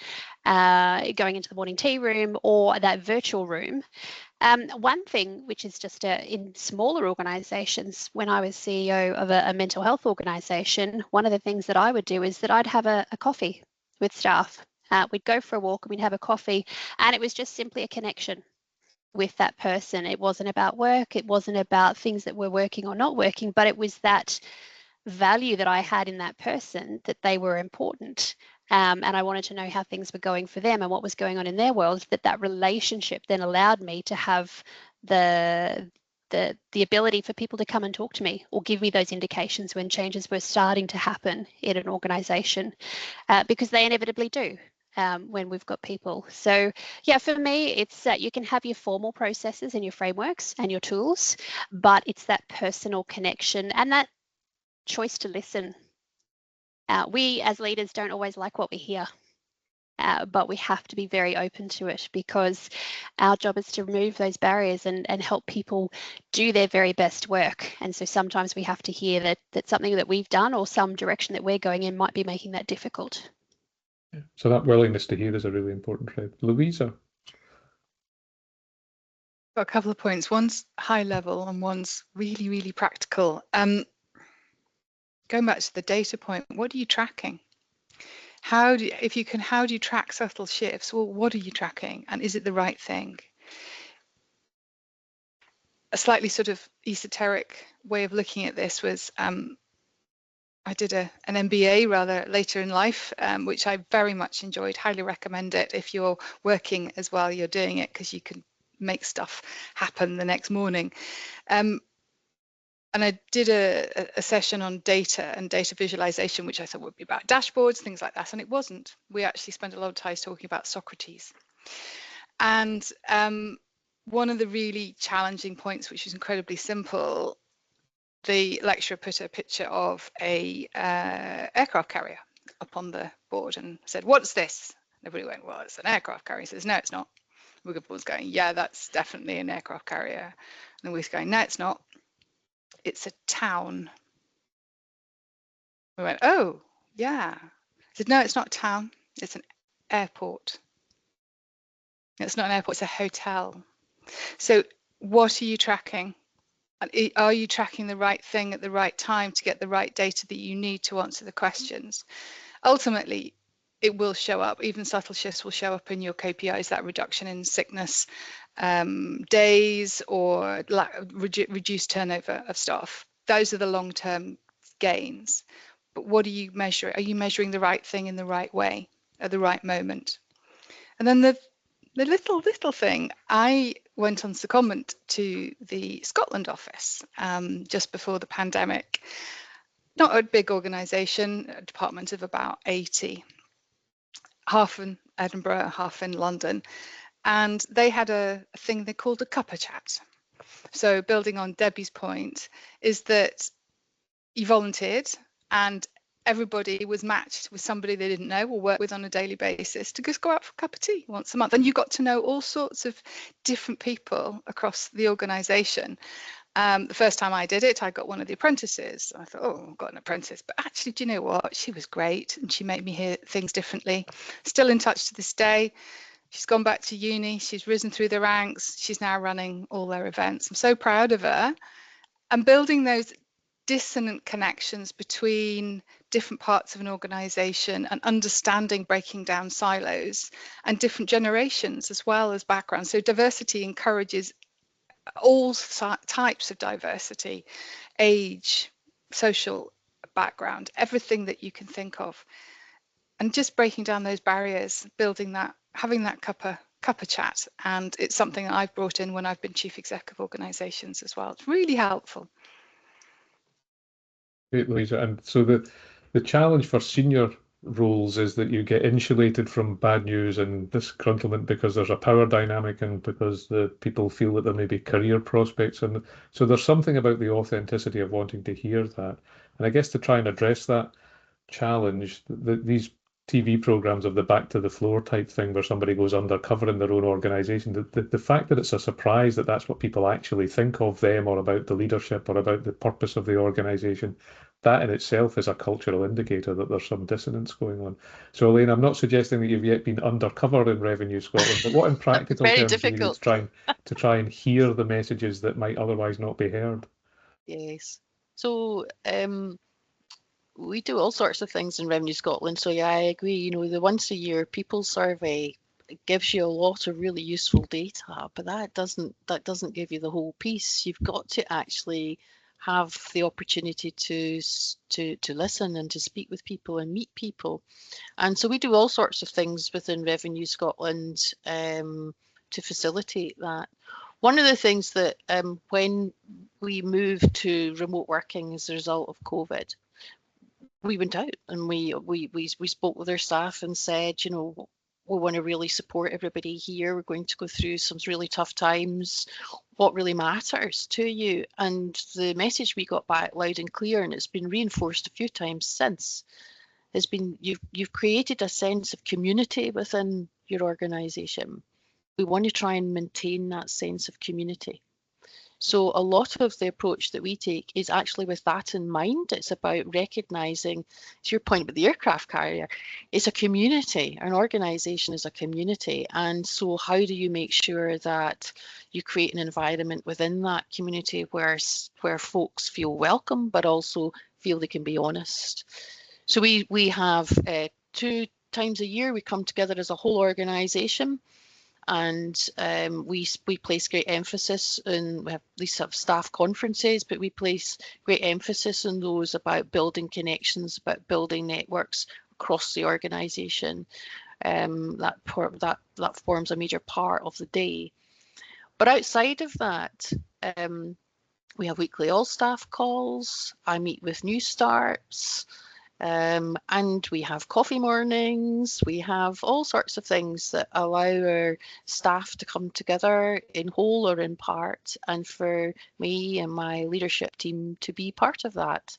going into the morning tea room or that virtual room. One thing which is just in smaller organisations, when I was CEO of a mental health organisation, one of the things that I would do is that I'd have a coffee with staff. We'd go for a walk and we'd have a coffee, and it was just simply a connection with that person. It wasn't about work, it wasn't about things that were working or not working, but it was that value that I had in that person, that they were important. And I wanted to know how things were going for them and what was going on in their world, that relationship then allowed me to have the ability for people to come and talk to me or give me those indications when changes were starting to happen in an organisation, because they inevitably do. When we've got people. So yeah, for me, it's you can have your formal processes and your frameworks and your tools, but it's that personal connection and that choice to listen. We as leaders don't always like what we hear, but we have to be very open to it, because our job is to remove those barriers and help people do their very best work. And so sometimes we have to hear that something that we've done or some direction that we're going in might be making that difficult. So that willingness to hear is a really important thread. Louisa. Got a couple of points. One's high level and one's really, really practical. Going back to the data point, what are you tracking? How do you track subtle shifts? Well, what are you tracking, and is it the right thing? A slightly sort of esoteric way of looking at this was I did an MBA rather later in life, which I very much enjoyed. Highly recommend it if you're working as well you're doing it, because you can make stuff happen the next morning. And I did a session on data and data visualization, which I thought would be about dashboards, things like that, and it wasn't. We actually spent a lot of time talking about Socrates. And one of the really challenging points, which is incredibly simple, the lecturer put a picture of a aircraft carrier up on the board and said, "What's this?" And everybody went, "Well, it's an aircraft carrier." He says, "No, it's not." Wiggle was going, "Yeah, that's definitely an aircraft carrier." And we're going, "No, it's not. It's a town." We went, "Oh, yeah." He said, "No, it's not a town. It's an airport." It's not an airport, it's a hotel. So what are you tracking? Are you tracking the right thing at the right time to get the right data that you need to answer the questions? Ultimately, it will show up. Even subtle shifts will show up in your KPIs, that reduction in sickness days or reduced turnover of staff. Those are the long-term gains. But what are you measuring? Are you measuring the right thing in the right way at the right moment? And then the little thing, I went on secondment to the Scotland office just before the pandemic. Not a big organisation, a department of about 80, half in Edinburgh, half in London. And they had a thing they called a cuppa chat. So building on Debbie's point is that you volunteered and everybody was matched with somebody they didn't know or work with on a daily basis to just go out for a cup of tea once a month. And you got to know all sorts of different people across the organisation. The first time I did it, I got one of the apprentices. I thought, oh, I've got an apprentice. But actually, do you know what? She was great, and she made me hear things differently. Still in touch to this day. She's gone back to uni. She's risen through the ranks. She's now running all their events. I'm so proud of her. And building those dissonant connections between different parts of an organization and understanding, breaking down silos and different generations as well as backgrounds. So diversity encourages all types of diversity, age, social background, everything that you can think of. And just breaking down those barriers, building that, having that cuppa chat. And it's something that I've brought in when I've been chief exec of organizations as well. It's really helpful. Great, Louisa. And so the challenge for senior roles is that you get insulated from bad news and disgruntlement because there's a power dynamic and because the people feel that there may be career prospects. And so there's something about the authenticity of wanting to hear that. And I guess to try and address that challenge, these TV programs of the back to the floor type thing where somebody goes undercover in their own organization, the fact that it's a surprise that that's what people actually think of them or about the leadership or about the purpose of the organization, that in itself is a cultural indicator that there's some dissonance going on. So Elaine, I'm not suggesting that you've yet been undercover in Revenue Scotland, but what in practical Very terms do you do difficult. to try and hear the messages that might otherwise not be heard? Yes. So we do all sorts of things in Revenue Scotland. So yeah, I agree. You know, the once a year people survey gives you a lot of really useful data, but that doesn't give you the whole piece. You've got to actually have the opportunity to listen and to speak with people and meet people. And so we do all sorts of things within Revenue Scotland to facilitate that. One of the things that when we moved to remote working as a result of COVID, we went out and we spoke with our staff and said, you know, we want to really support everybody here. We're going to go through some really tough times. What really matters to you? And the message we got back loud and clear, and it's been reinforced a few times since, has been you've created a sense of community within your organisation. We want to try and maintain that sense of community. So a lot of the approach that we take is actually with that in mind. It's about recognising, to your point about the aircraft carrier, it's a community. An organisation is a community. And so how do you make sure that you create an environment within that community where folks feel welcome, but also feel they can be honest? So we have 2 times a year, we come together as a whole organisation. And we place great emphasis in, we have these sort of staff conferences, but we place great emphasis on those about building connections, about building networks across the organisation. That forms a major part of the day. But outside of that, we have weekly all staff calls. I meet with new starts. And we have coffee mornings, we have all sorts of things that allow our staff to come together in whole or in part, and for me and my leadership team to be part of that.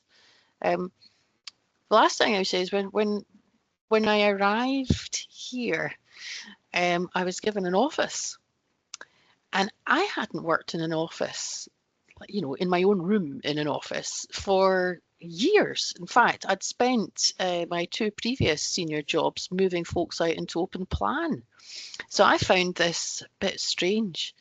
The last thing I would say is when I arrived here, I was given an office, and I hadn't worked in an office, you know, in my own room in an office for years. In fact, I'd spent my 2 previous senior jobs moving folks out into open plan. So I found this a bit strange.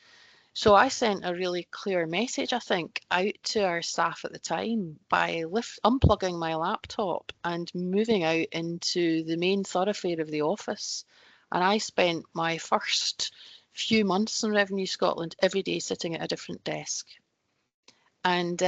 So I sent a really clear message, I think, out to our staff at the time by unplugging my laptop and moving out into the main thoroughfare of the office. And I spent my first few months in Revenue Scotland every day sitting at a different desk. And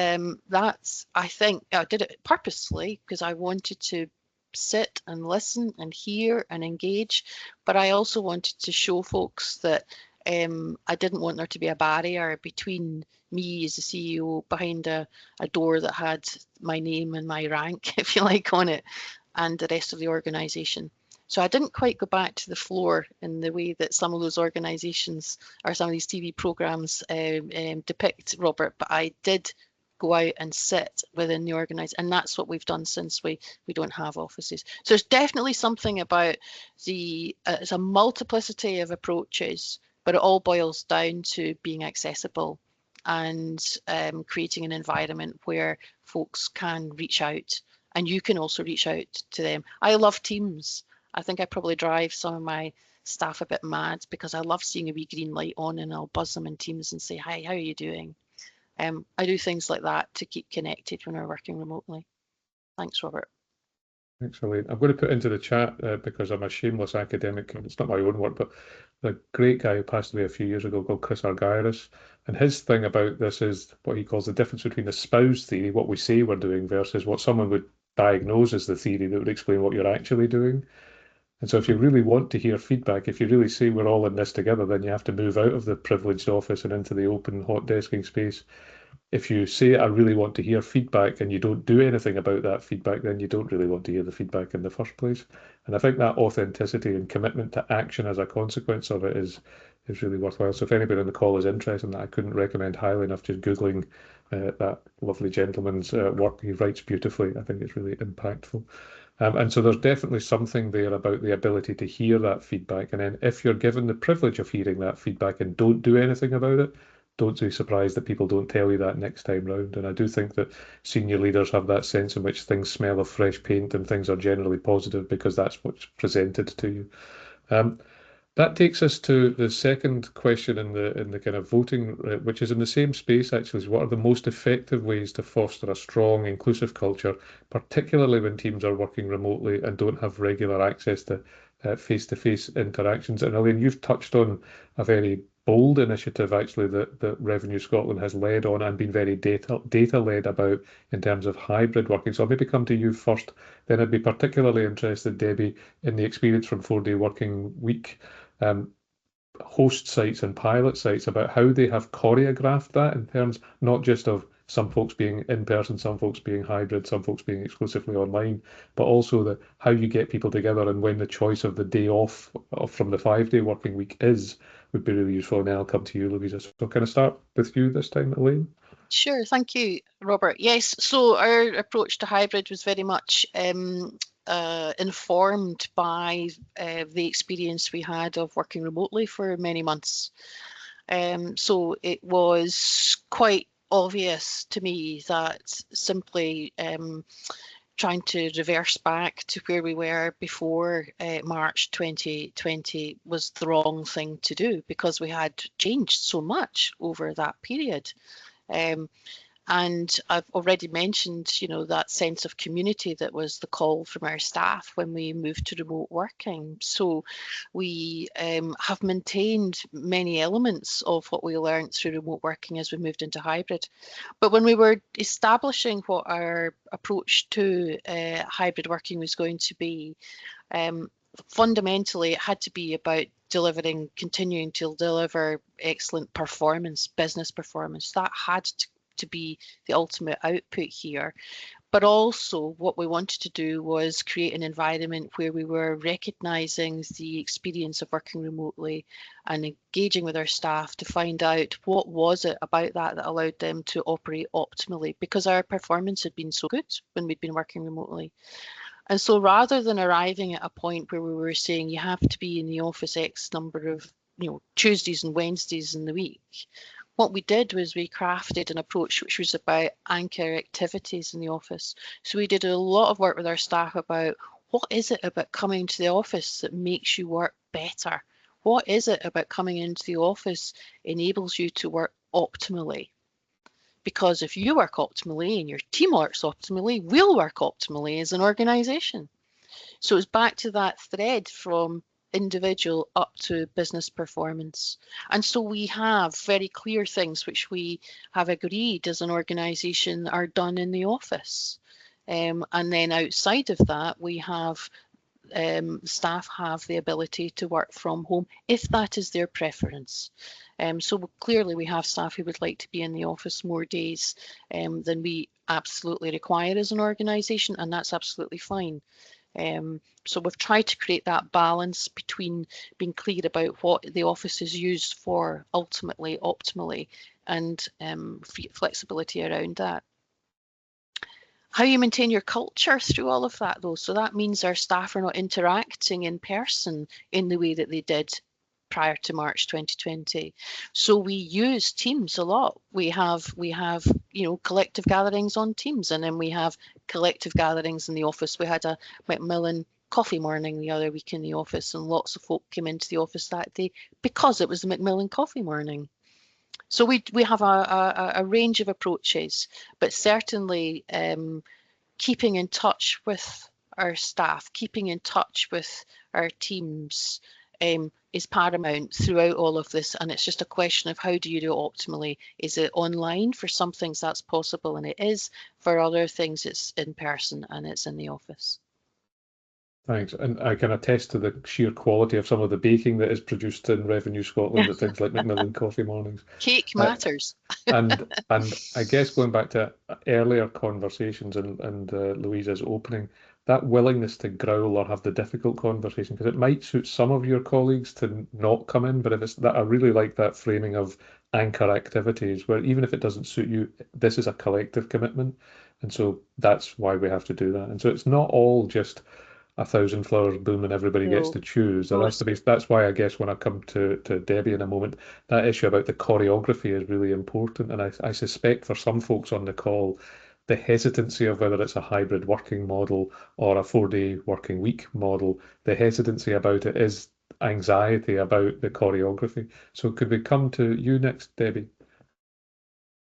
that's, I think, I did it purposely because I wanted to sit and listen and hear and engage, but I also wanted to show folks that I didn't want there to be a barrier between me as a CEO behind a door that had my name and my rank, if you like, on it, and the rest of the organisation. So I didn't quite go back to the floor in the way that some of those organisations or some of these TV programmes depict, Robert, but I did go out and sit within the organisation, and that's what we've done since we don't have offices. So there's definitely something about it's a multiplicity of approaches, but it all boils down to being accessible and creating an environment where folks can reach out, and you can also reach out to them. I love Teams. I think I probably drive some of my staff a bit mad because I love seeing a wee green light on and I'll buzz them in Teams and say, hi, how are you doing? I do things like that to keep connected when we're working remotely. Thanks, Robert. Thanks, Elaine. I'm going to put into the chat because I'm a shameless academic, and it's not my own work, but the great guy who passed away a few years ago called Chris Argyris, and his thing about this is what he calls the difference between the spouse theory, what we say we're doing, versus what someone would diagnose as the theory that would explain what you're actually doing. And so if you really want to hear feedback, if you really say we're all in this together, then you have to move out of the privileged office and into the open hot desking space. If you say, I really want to hear feedback, and you don't do anything about that feedback, then you don't really want to hear the feedback in the first place. And I think that authenticity and commitment to action as a consequence of it is really worthwhile. So if anybody on the call is interested in that, I couldn't recommend highly enough just Googling that lovely gentleman's work. He writes beautifully. I think it's really impactful. And so there's definitely something there about the ability to hear that feedback. And then if you're given the privilege of hearing that feedback and don't do anything about it, don't be surprised that people don't tell you that next time round. And I do think that senior leaders have that sense in which things smell of fresh paint and things are generally positive because that's what's presented to you. That takes us to the second question in the kind of voting, which is in the same space actually. Is what are the most effective ways to foster a strong, inclusive culture, particularly when teams are working remotely and don't have regular access to face-to-face interactions? And Elaine, you've touched on a very bold initiative actually that Revenue Scotland has led on and been very data-led about in terms of hybrid working. So I'll maybe come to you first, then I'd be particularly interested, Debbie, in the experience from 4-day working week host sites and pilot sites, about how they have choreographed that in terms not just of some folks being in person, some folks being hybrid, some folks being exclusively online, but also how you get people together and when the choice of the day off from the 5-day working week would be really useful. And then I'll come to you, Louisa. So can I start with you this time, Elaine? Sure, thank you, Robert. Yes, so our approach to hybrid was very much informed by the experience we had of working remotely for many months. So it was quite obvious to me that simply trying to reverse back to where we were before March 2020 was the wrong thing to do because we had changed so much over that period. And I've already mentioned, that sense of community that was the call from our staff when we moved to remote working. So we have maintained many elements of what we learned through remote working as we moved into hybrid. But when we were establishing what our approach to hybrid working was going to be, fundamentally it had to be about continuing to deliver excellent performance, business performance. That had to be the ultimate output here. But also what we wanted to do was create an environment where we were recognising the experience of working remotely and engaging with our staff to find out what was it about that allowed them to operate optimally, because our performance had been so good when we'd been working remotely. And so rather than arriving at a point where we were saying you have to be in the office X number of Tuesdays and Wednesdays in the week, what we did was we crafted an approach which was about anchor activities in the office. So we did a lot of work with our staff about what is it about coming to the office that makes you work better? What is it about coming into the office enables you to work optimally? Because if you work optimally and your team works optimally, we'll work optimally as an organisation. So it's back to that thread from individual up to business performance. And so we have very clear things which we have agreed as an organisation are done in the office. And then outside of that, we have staff have the ability to work from home if that is their preference. So clearly we have staff who would like to be in the office more days than we absolutely require as an organisation, and that's absolutely fine. So we've tried to create that balance between being clear about what the office is used for ultimately, optimally, and flexibility around that. How you maintain your culture through all of that though, so that means our staff are not interacting in person in the way that they did prior to March 2020. So we use Teams a lot. We have collective gatherings on Teams, and then we have collective gatherings in the office. We had a Macmillan coffee morning the other week in the office, and lots of folk came into the office that day because it was the Macmillan coffee morning. So we have a range of approaches, but certainly keeping in touch with our staff, keeping in touch with our teams is paramount throughout all of this. And it's just a question of how do you do it optimally? Is it online? For some things that's possible, and it is. For other things it's in person and it's in the office. Thanks. And I can attest to the sheer quality of some of the baking that is produced in Revenue Scotland at things like Macmillan Coffee Mornings. Cake matters. And I guess going back to earlier conversations and Louisa's opening, that willingness to growl or have the difficult conversation, because it might suit some of your colleagues to not come in, but if it's that, I really like that framing of anchor activities, where even if it doesn't suit you, this is a collective commitment. And so that's why we have to do that. And so it's not all just 1,000 flowers bloom and everybody gets to choose. There has to be. That's why I guess when I come to Debbie in a moment, that issue about the choreography is really important. And I suspect for some folks on the call, the hesitancy of whether it's a hybrid working model or a 4-day working week model, the hesitancy about it is anxiety about the choreography. So could we come to you next, Debbie?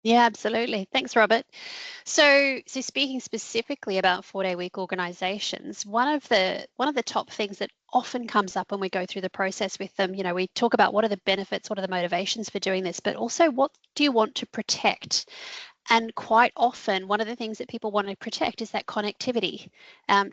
Yeah, absolutely. Thanks, Robert. So speaking specifically about 4-day week organizations, one of the top things that often comes up when we go through the process with them, we talk about what are the benefits, what are the motivations for doing this, but also what do you want to protect? And quite often, one of the things that people want to protect is that connectivity.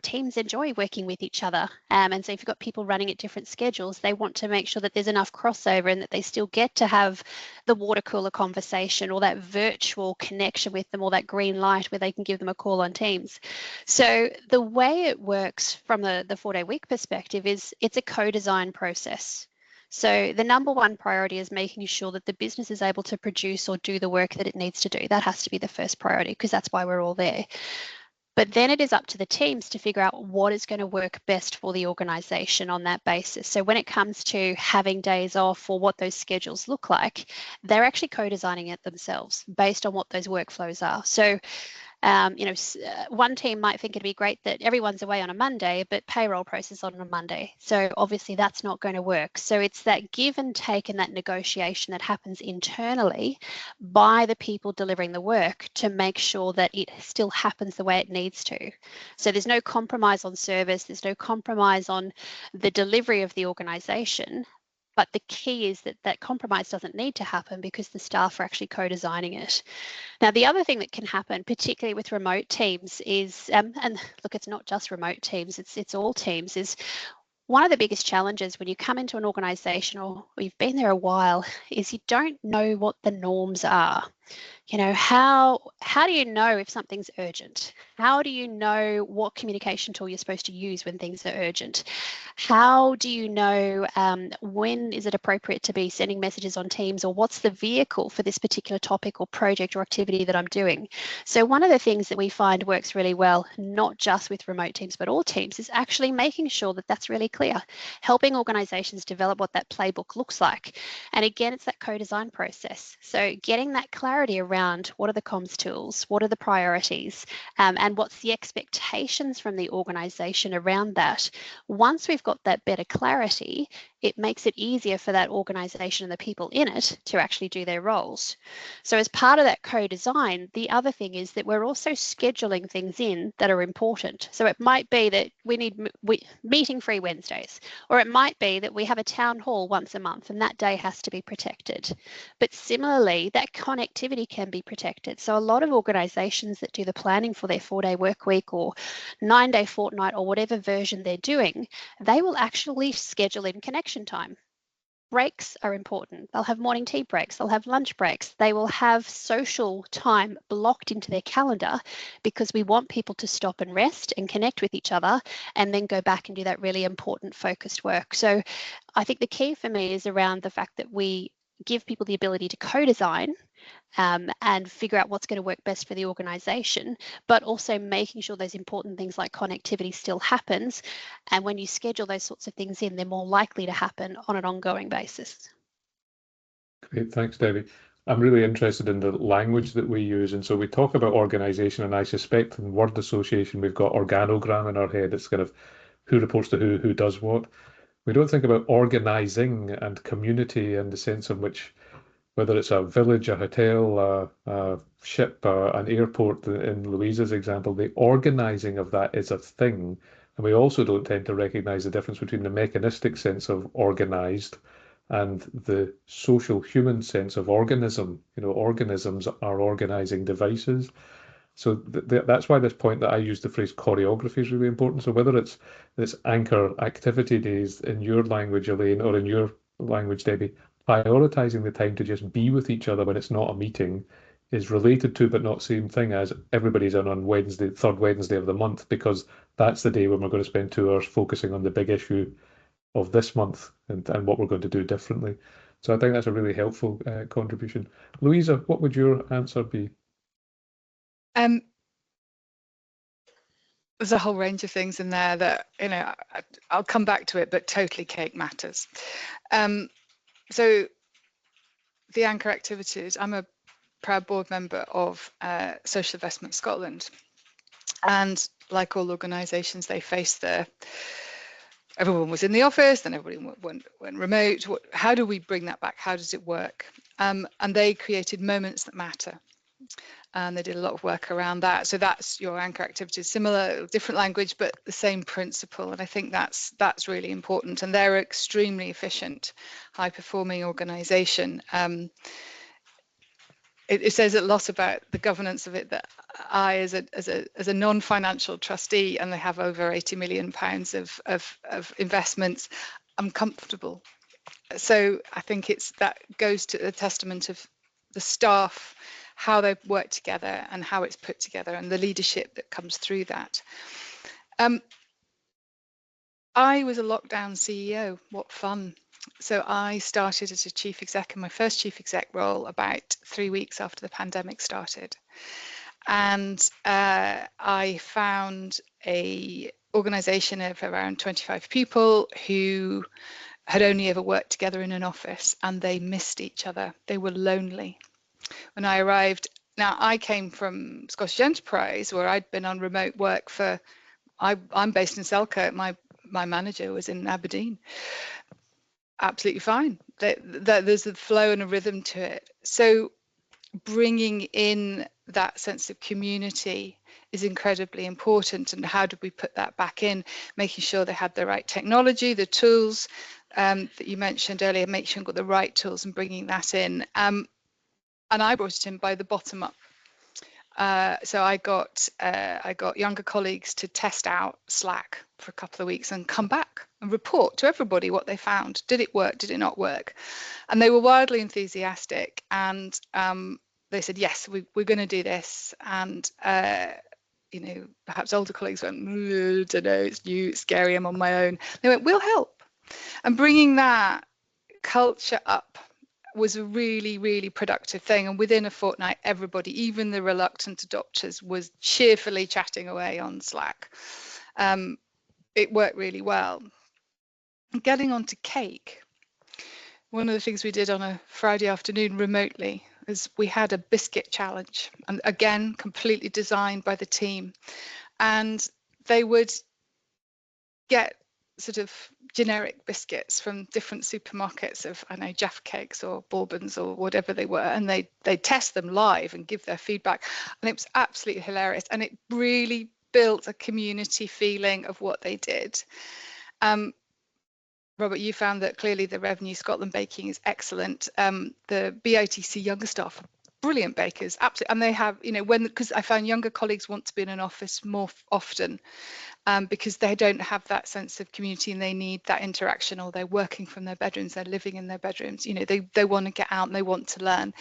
Teams enjoy working with each other. And so if you've got people running at different schedules, they want to make sure that there's enough crossover and that they still get to have the water cooler conversation or that virtual connection with them or that green light where they can give them a call on Teams. So the way it works from the 4-day week perspective is it's a co-design process. So the number one priority is making sure that the business is able to produce or do the work that it needs to do. That has to be the first priority because that's why we're all there. But then it is up to the teams to figure out what is going to work best for the organisation on that basis. So when it comes to having days off or what those schedules look like, they're actually co-designing it themselves based on what those workflows are. So one team might think it'd be great that everyone's away on a Monday, but payroll process on a Monday. So obviously that's not going to work. So it's that give and take and that negotiation that happens internally by the people delivering the work to make sure that it still happens the way it needs to. So there's no compromise on service, there's no compromise on the delivery of the organisation. But the key is that compromise doesn't need to happen because the staff are actually co-designing it. Now, the other thing that can happen, particularly with remote teams, is, and look, it's not just remote teams, it's all teams, is one of the biggest challenges when you come into an organisation or you've been there a while is you don't know what the norms are. How do you know if something's urgent? How do you know what communication tool you're supposed to use when things are urgent? How do you know when is it appropriate to be sending messages on Teams, or what's the vehicle for this particular topic or project or activity that I'm doing? So one of the things that we find works really well, not just with remote teams, but all teams, is actually making sure that that's really clear, helping organizations develop what that playbook looks like. And again, it's that co-design process. So getting that clarity around what are the comms tools, what are the priorities, and what's the expectations from the organisation around that. Once we've got that better clarity, it makes it easier for that organisation and the people in it to actually do their roles. So as part of that co-design, the other thing is that we're also scheduling things in that are important. So it might be that we need meeting-free Wednesdays, or it might be that we have a town hall once a month and that day has to be protected. But similarly, that connectivity can be protected. So a lot of organisations that do the planning for their 4-day work week or 9-day fortnight or whatever version they're doing, they will actually schedule in connection time. Breaks are important. They'll have morning tea breaks, they'll have lunch breaks, they will have social time blocked into their calendar because we want people to stop and rest and connect with each other and then go back and do that really important focused work. So I think the key for me is around the fact that we give people the ability to co-design and figure out what's going to work best for the organisation, but also making sure those important things like connectivity still happens. And when you schedule those sorts of things in, they're more likely to happen on an ongoing basis. Great, thanks, Debbie. I'm really interested in the language that we use. And so we talk about organisation, and I suspect in word association, we've got organogram in our head. It's kind of who reports to who does what. We don't think about organising and community in the sense in which, whether it's a village, a hotel, a ship, an airport, in Louisa's example, the organising of that is a thing. And we also don't tend to recognise the difference between the mechanistic sense of organised and the social human sense of organism. You know, organisms are organising devices. So that's why this point that I use the phrase choreography is really important. So whether it's this anchor activity days in your language, Elaine, or in your language, Debbie, prioritizing the time to just be with each other when it's not a meeting is related to, but not same thing as everybody's in on Wednesday, third Wednesday of the month, because that's the day when we're going to spend 2 hours focusing on the big issue of this month and what we're going to do differently. So I think that's a really helpful contribution. Louisa, what would your answer be? There's a whole range of things in there that, I'll come back to it, but totally cake matters. So the anchor activities, I'm a proud board member of Social Investment Scotland. And like all organisations, they face everyone was in the office, then everybody went remote. How do we bring that back? How does it work? And they created moments that matter. And they did a lot of work around that. So that's your anchor activities, similar, different language, but the same principle. And I think that's really important. And they're extremely efficient, high-performing organisation. It says a lot about the governance of it that I, as a non-financial trustee, and they have over £80 million of investments, I'm comfortable. So I think that goes to a testament of the staff, how they work together and how it's put together, and the leadership that comes through that. I was a lockdown CEO. What fun. So I started as a chief exec in my first chief exec role about 3 weeks after the pandemic started. And I found a organisation of around 25 people who had only ever worked together in an office, and they missed each other. They were lonely. When I arrived, now I came from Scottish Enterprise, where I'd been on remote work I'm based in Selkirk. My manager was in Aberdeen. Absolutely fine. There's a flow and a rhythm to it. So bringing in that sense of community is incredibly important. And how do we put that back in? Making sure they had the right technology, the tools that you mentioned earlier, make sure you've got the right tools and bringing that in. And I brought it in by the bottom up. So I got younger colleagues to test out Slack for a couple of weeks and come back and report to everybody what they found. Did it work? Did it not work? And they were wildly enthusiastic, and they said, yes, we're going to do this. And perhaps older colleagues went, I don't know, it's new, it's scary, I'm on my own. They went, we'll help. And bringing that culture up was a really, really productive thing. And within a fortnight, everybody, even the reluctant adopters, was cheerfully chatting away on Slack. It worked really well. Getting on to cake, one of the things we did on a Friday afternoon remotely is we had a biscuit challenge, and again, completely designed by the team. And they would get sort of generic biscuits from different supermarkets of, I know, Jaffa Cakes or Bourbons or whatever they were, and they test them live and give their feedback. And it was absolutely hilarious, and it really built a community feeling of what they did. Robert, you found that clearly the Revenue Scotland baking is excellent. The BITC younger staff, brilliant bakers, absolutely, and they have, because I found younger colleagues want to be in an office more often. Because they don't have that sense of community and they need that interaction, or they're working from their bedrooms, they're living in their bedrooms, they want to get out and they want to learn.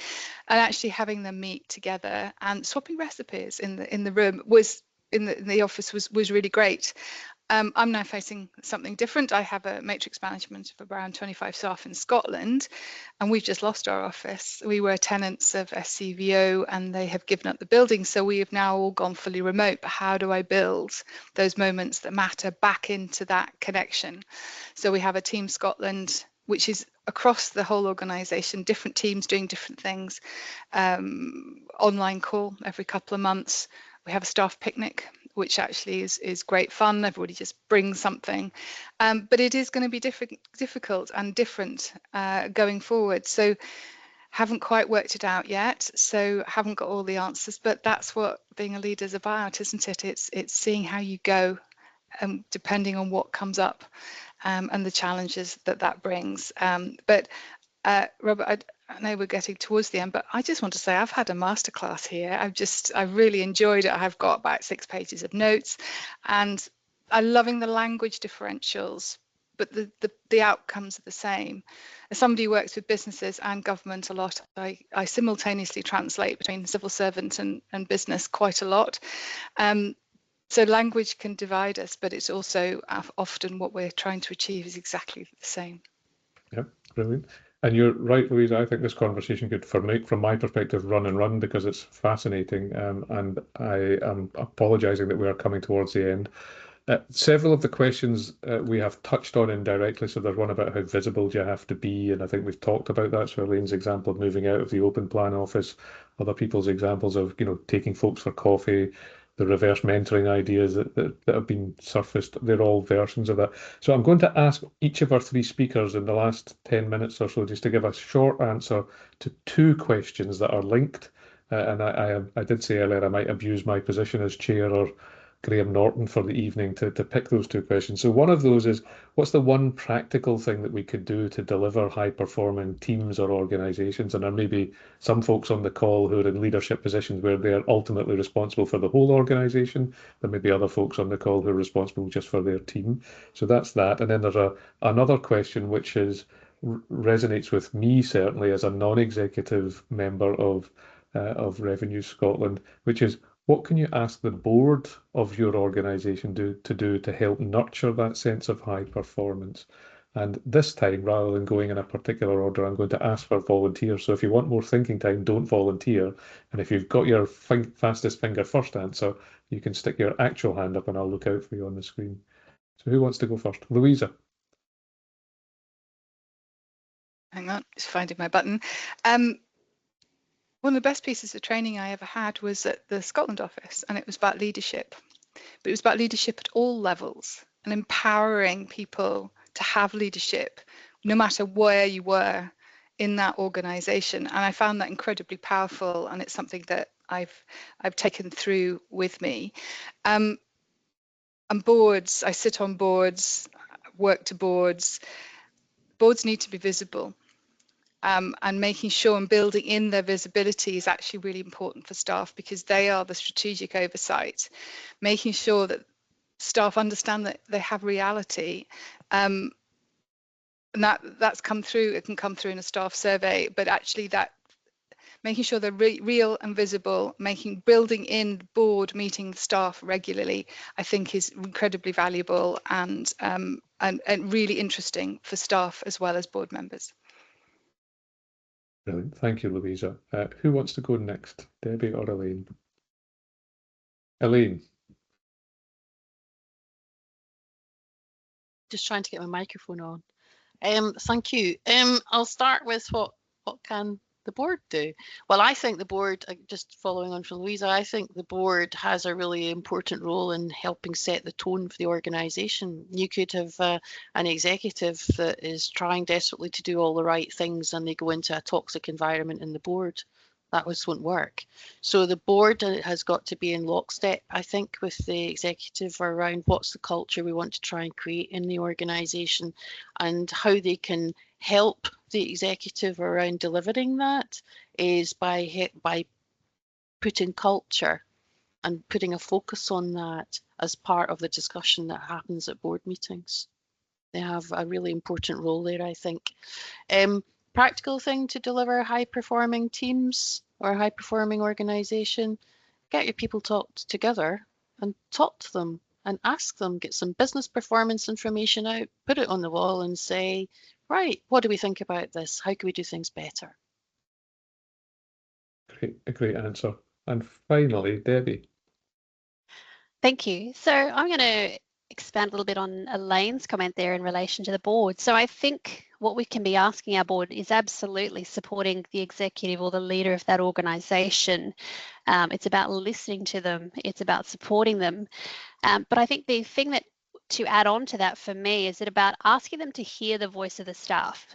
And actually having them meet together and swapping recipes in the room was in the office was really great. I'm now facing something different. I have a matrix management of around 25 staff in Scotland, and we've just lost our office. We were tenants of SCVO and they have given up the building, so we have now all gone fully remote. But how do I build those moments that matter back into that connection? So we have a Team Scotland, which is across the whole organisation, different teams doing different things, online call every couple of months. We have a staff picnic, which actually is great fun. Everybody just brings something, but it is going to be difficult and different going forward. So haven't quite worked it out yet, so haven't got all the answers, but that's what being a leader is about, isn't it? It's seeing how you go, depending on what comes up, and the challenges that brings. But Robert, I know we're getting towards the end, but I just want to say I've had a masterclass here. I've really enjoyed it. I've got about 6 pages of notes, and I'm loving the language differentials, but the outcomes are the same. As somebody who works with businesses and government a lot, I simultaneously translate between civil servant and business quite a lot. So language can divide us, but it's also often what we're trying to achieve is exactly the same. Yep, brilliant. And you're right, Louise. I think this conversation could, from my perspective, run and run because it's fascinating. And I am apologising that we are coming towards the end. Several of the questions we have touched on indirectly. So there's one about how visible do you have to be, and I think we've talked about that. So Elaine's example of moving out of the open plan office, other people's examples of taking folks for coffee, the reverse mentoring ideas that have been surfaced. They're all versions of that. So I'm going to ask each of our 3 speakers in the last 10 minutes or so just to give a short answer to 2 questions that are linked. And I did say earlier I might abuse my position as chair or Graham Norton for the evening to pick those 2 questions. So one of those is, what's the one practical thing that we could do to deliver high-performing teams or organisations? And there may be some folks on the call who are in leadership positions where they're ultimately responsible for the whole organisation. There may be other folks on the call who are responsible just for their team. So that's that. And then there's another question which resonates with me certainly as a non-executive member of Revenue Scotland, which is, what can you ask the board of your organisation to do to help nurture that sense of high performance? And this time, rather than going in a particular order, I'm going to ask for volunteers. So if you want more thinking time, don't volunteer. And if you've got your fastest finger first answer, you can stick your actual hand up and I'll look out for you on the screen. So who wants to go first? Louisa. Hang on, just finding my button. One of the best pieces of training I ever had was at the Scotland office, and it was about leadership. But it was about leadership at all levels and empowering people to have leadership, no matter where you were in that organisation. And I found that incredibly powerful, and it's something that I've taken through with me. And boards, I sit on boards, work to boards. Boards need to be visible. And making sure and building in their visibility is actually really important for staff, because they are the strategic oversight, making sure that staff understand that they have reality. And that's come through, it can come through in a staff survey, but actually that making sure they're real and visible, building in board meeting staff regularly, I think is incredibly valuable and really interesting for staff as well as board members. Brilliant. Thank you, Louisa. Who wants to go next, Debbie or Elaine? Elaine. Just trying to get my microphone on. Thank you. I'll start with what can the board do? Well, I think the board, just following on from Louisa, I think the board has a really important role in helping set the tone for the organisation. You could have an executive that is trying desperately to do all the right things and they go into a toxic environment in the board. That just won't work. So the board has got to be in lockstep, I think, with the executive around what's the culture we want to try and create in the organisation and how they can help the executive around delivering that is by putting culture and putting a focus on that as part of the discussion that happens at board meetings. They have a really important role there, I think. Practical thing to deliver high performing teams or high performing organisation, get your people talked together and talk to them and ask them, get some business performance information out, put it on the wall and say, right, what do we think about this? How can we do things better? A great answer. And finally, Debbie. Thank you. So I'm going to expand a little bit on Elaine's comment there in relation to the board. So I think what we can be asking our board is absolutely supporting the executive or the leader of that organisation. It's about listening to them. It's about supporting them. But I think the thing that to add on to that for me is it about asking them to hear the voice of the staff.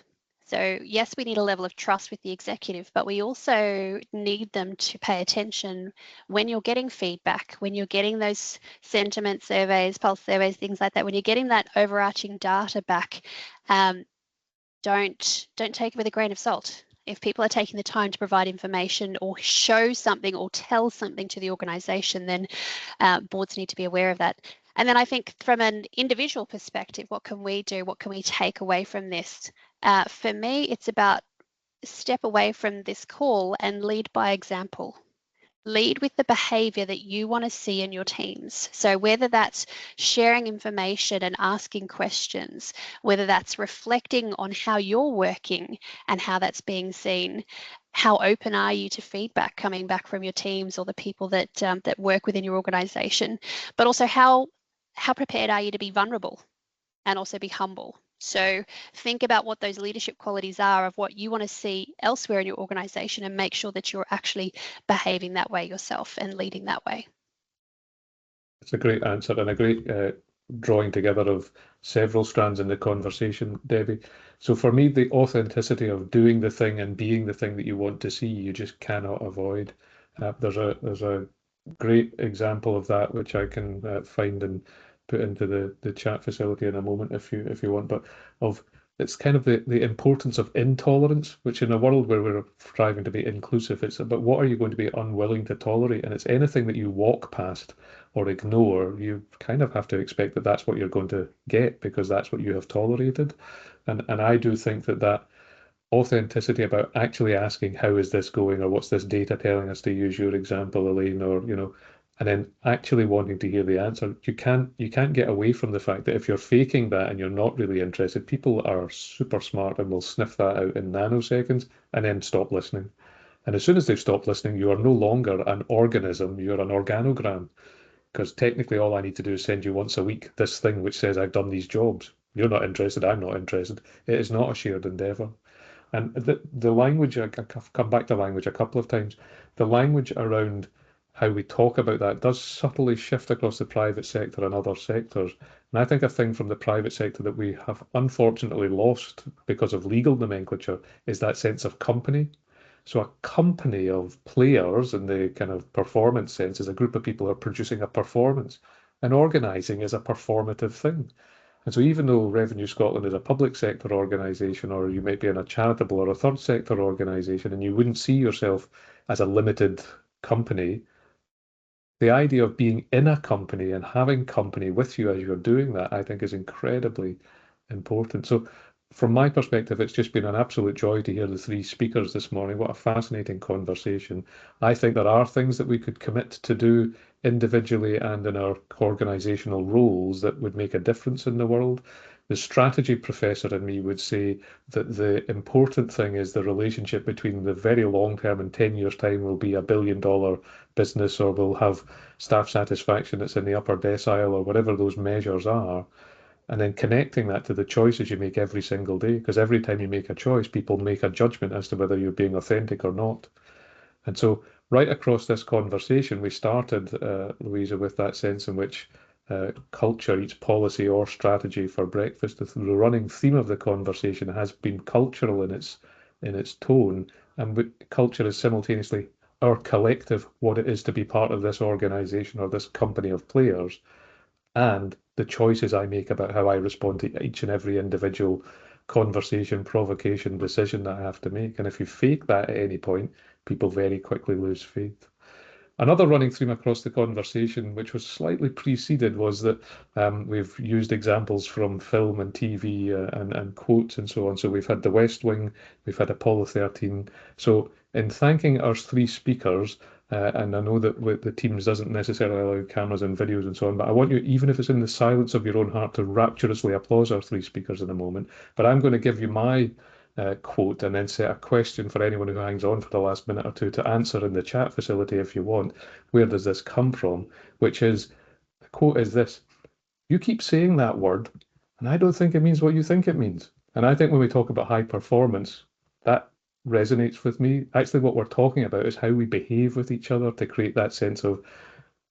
So yes, we need a level of trust with the executive, but we also need them to pay attention when you're getting feedback, when you're getting those sentiment surveys, pulse surveys, things like that. When you're getting that overarching data back, don't take it with a grain of salt. If people are taking the time to provide information or show something or tell something to the organisation, then boards need to be aware of that. And then I think from an individual perspective, what can we do? What can we take away from this? For me, it's about step away from this call and lead by example. Lead with the behavior that you want to see in your teams. So whether that's sharing information and asking questions, whether that's reflecting on how you're working and how that's being seen, how open are you to feedback coming back from your teams or the people that that work within your organization, but also how prepared are you to be vulnerable and also be humble. So think about what those leadership qualities are of what you want to see elsewhere in your organization and make sure that you're actually behaving that way yourself and leading that way. It's a great answer and a great drawing together of several strands in the conversation, Debbie. So for me, the authenticity of doing the thing and being the thing that you want to see, you just cannot avoid. There's a great example of that which I can find and put into the chat facility in a moment if you want, but it's kind of the importance of intolerance, which in a world where we're striving to be inclusive, it's about what are you going to be unwilling to tolerate, and it's anything that you walk past or ignore, you kind of have to expect that that's what you're going to get because that's what you have tolerated. And I do think that authenticity about actually asking how is this going or what's this data telling us, to use your example, Elaine, or and then actually wanting to hear the answer. You can't get away from the fact that if you're faking that and you're not really interested, people are super smart and will sniff that out in nanoseconds and then stop listening. And as soon as they've stopped listening, you are no longer an organism, you're an organogram. Because technically all I need to do is send you once a week this thing which says I've done these jobs. You're not interested, I'm not interested. It is not a shared endeavour. And the language, I've come back to language a couple of times, the language around how we talk about that does subtly shift across the private sector and other sectors. And I think a thing from the private sector that we have unfortunately lost because of legal nomenclature is that sense of company. So a company of players in the kind of performance sense is a group of people who are producing a performance. And organising is a performative thing. And so even though Revenue Scotland is a public sector organisation, or you might be in a charitable or a third sector organisation, and you wouldn't see yourself as a limited company, the idea of being in a company and having company with you as you're doing that, I think is incredibly important. So from my perspective, it's just been an absolute joy to hear the three speakers this morning. What a fascinating conversation. I think there are things that we could commit to do individually and in our organisational roles that would make a difference in the world. The strategy professor in me would say that the important thing is the relationship between the very long term, in 10 years' time, will be $1 billion business, or we'll have staff satisfaction that's in the upper decile, or whatever those measures are. And then connecting that to the choices you make every single day, because every time you make a choice, people make a judgment as to whether you're being authentic or not. And so right across this conversation, we started, Louisa, with that sense in which culture eats policy or strategy for breakfast. The running theme of the conversation has been cultural in its tone, and culture is simultaneously our collective, what it is to be part of this organisation or this company of players, and the choices I make about how I respond to each and every individual conversation, provocation, decision that I have to make. And if you fake that at any point, people very quickly lose faith. Another running theme across the conversation, which was slightly preceded, was that we've used examples from film and TV and quotes and so on. So we've had The West Wing, we've had Apollo 13. So in thanking our three speakers, And I know that with the Teams doesn't necessarily allow cameras and videos and so on, but I want you, even if it's in the silence of your own heart, to rapturously applause our three speakers in a moment. But I'm going to give you my quote and then set a question for anyone who hangs on for the last minute or two to answer in the chat facility if you want. Where does this come from? Which is, the quote is this: you keep saying that word, and I don't think it means what you think it means. And I think when we talk about high performance, that resonates with me. Actually, what we're talking about is how we behave with each other to create that sense of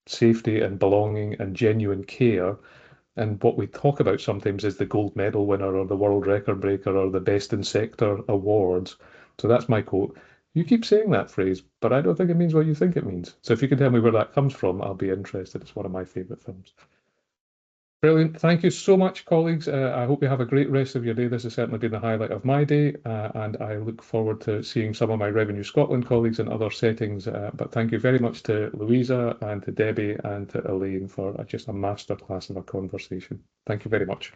safety and belonging and genuine care. And what we talk about sometimes is the gold medal winner or the world record breaker or the best in sector awards. So that's my quote. You keep saying that phrase, but I don't think it means what you think it means. So if you can tell me where that comes from, I'll be interested. It's one of my favourite films. Brilliant. Thank you so much, colleagues. I hope you have a great rest of your day. This has certainly been the highlight of my day, and I look forward to seeing some of my Revenue Scotland colleagues in other settings. But thank you very much to Louisa and to Debbie and to Elaine for just a masterclass of a conversation. Thank you very much.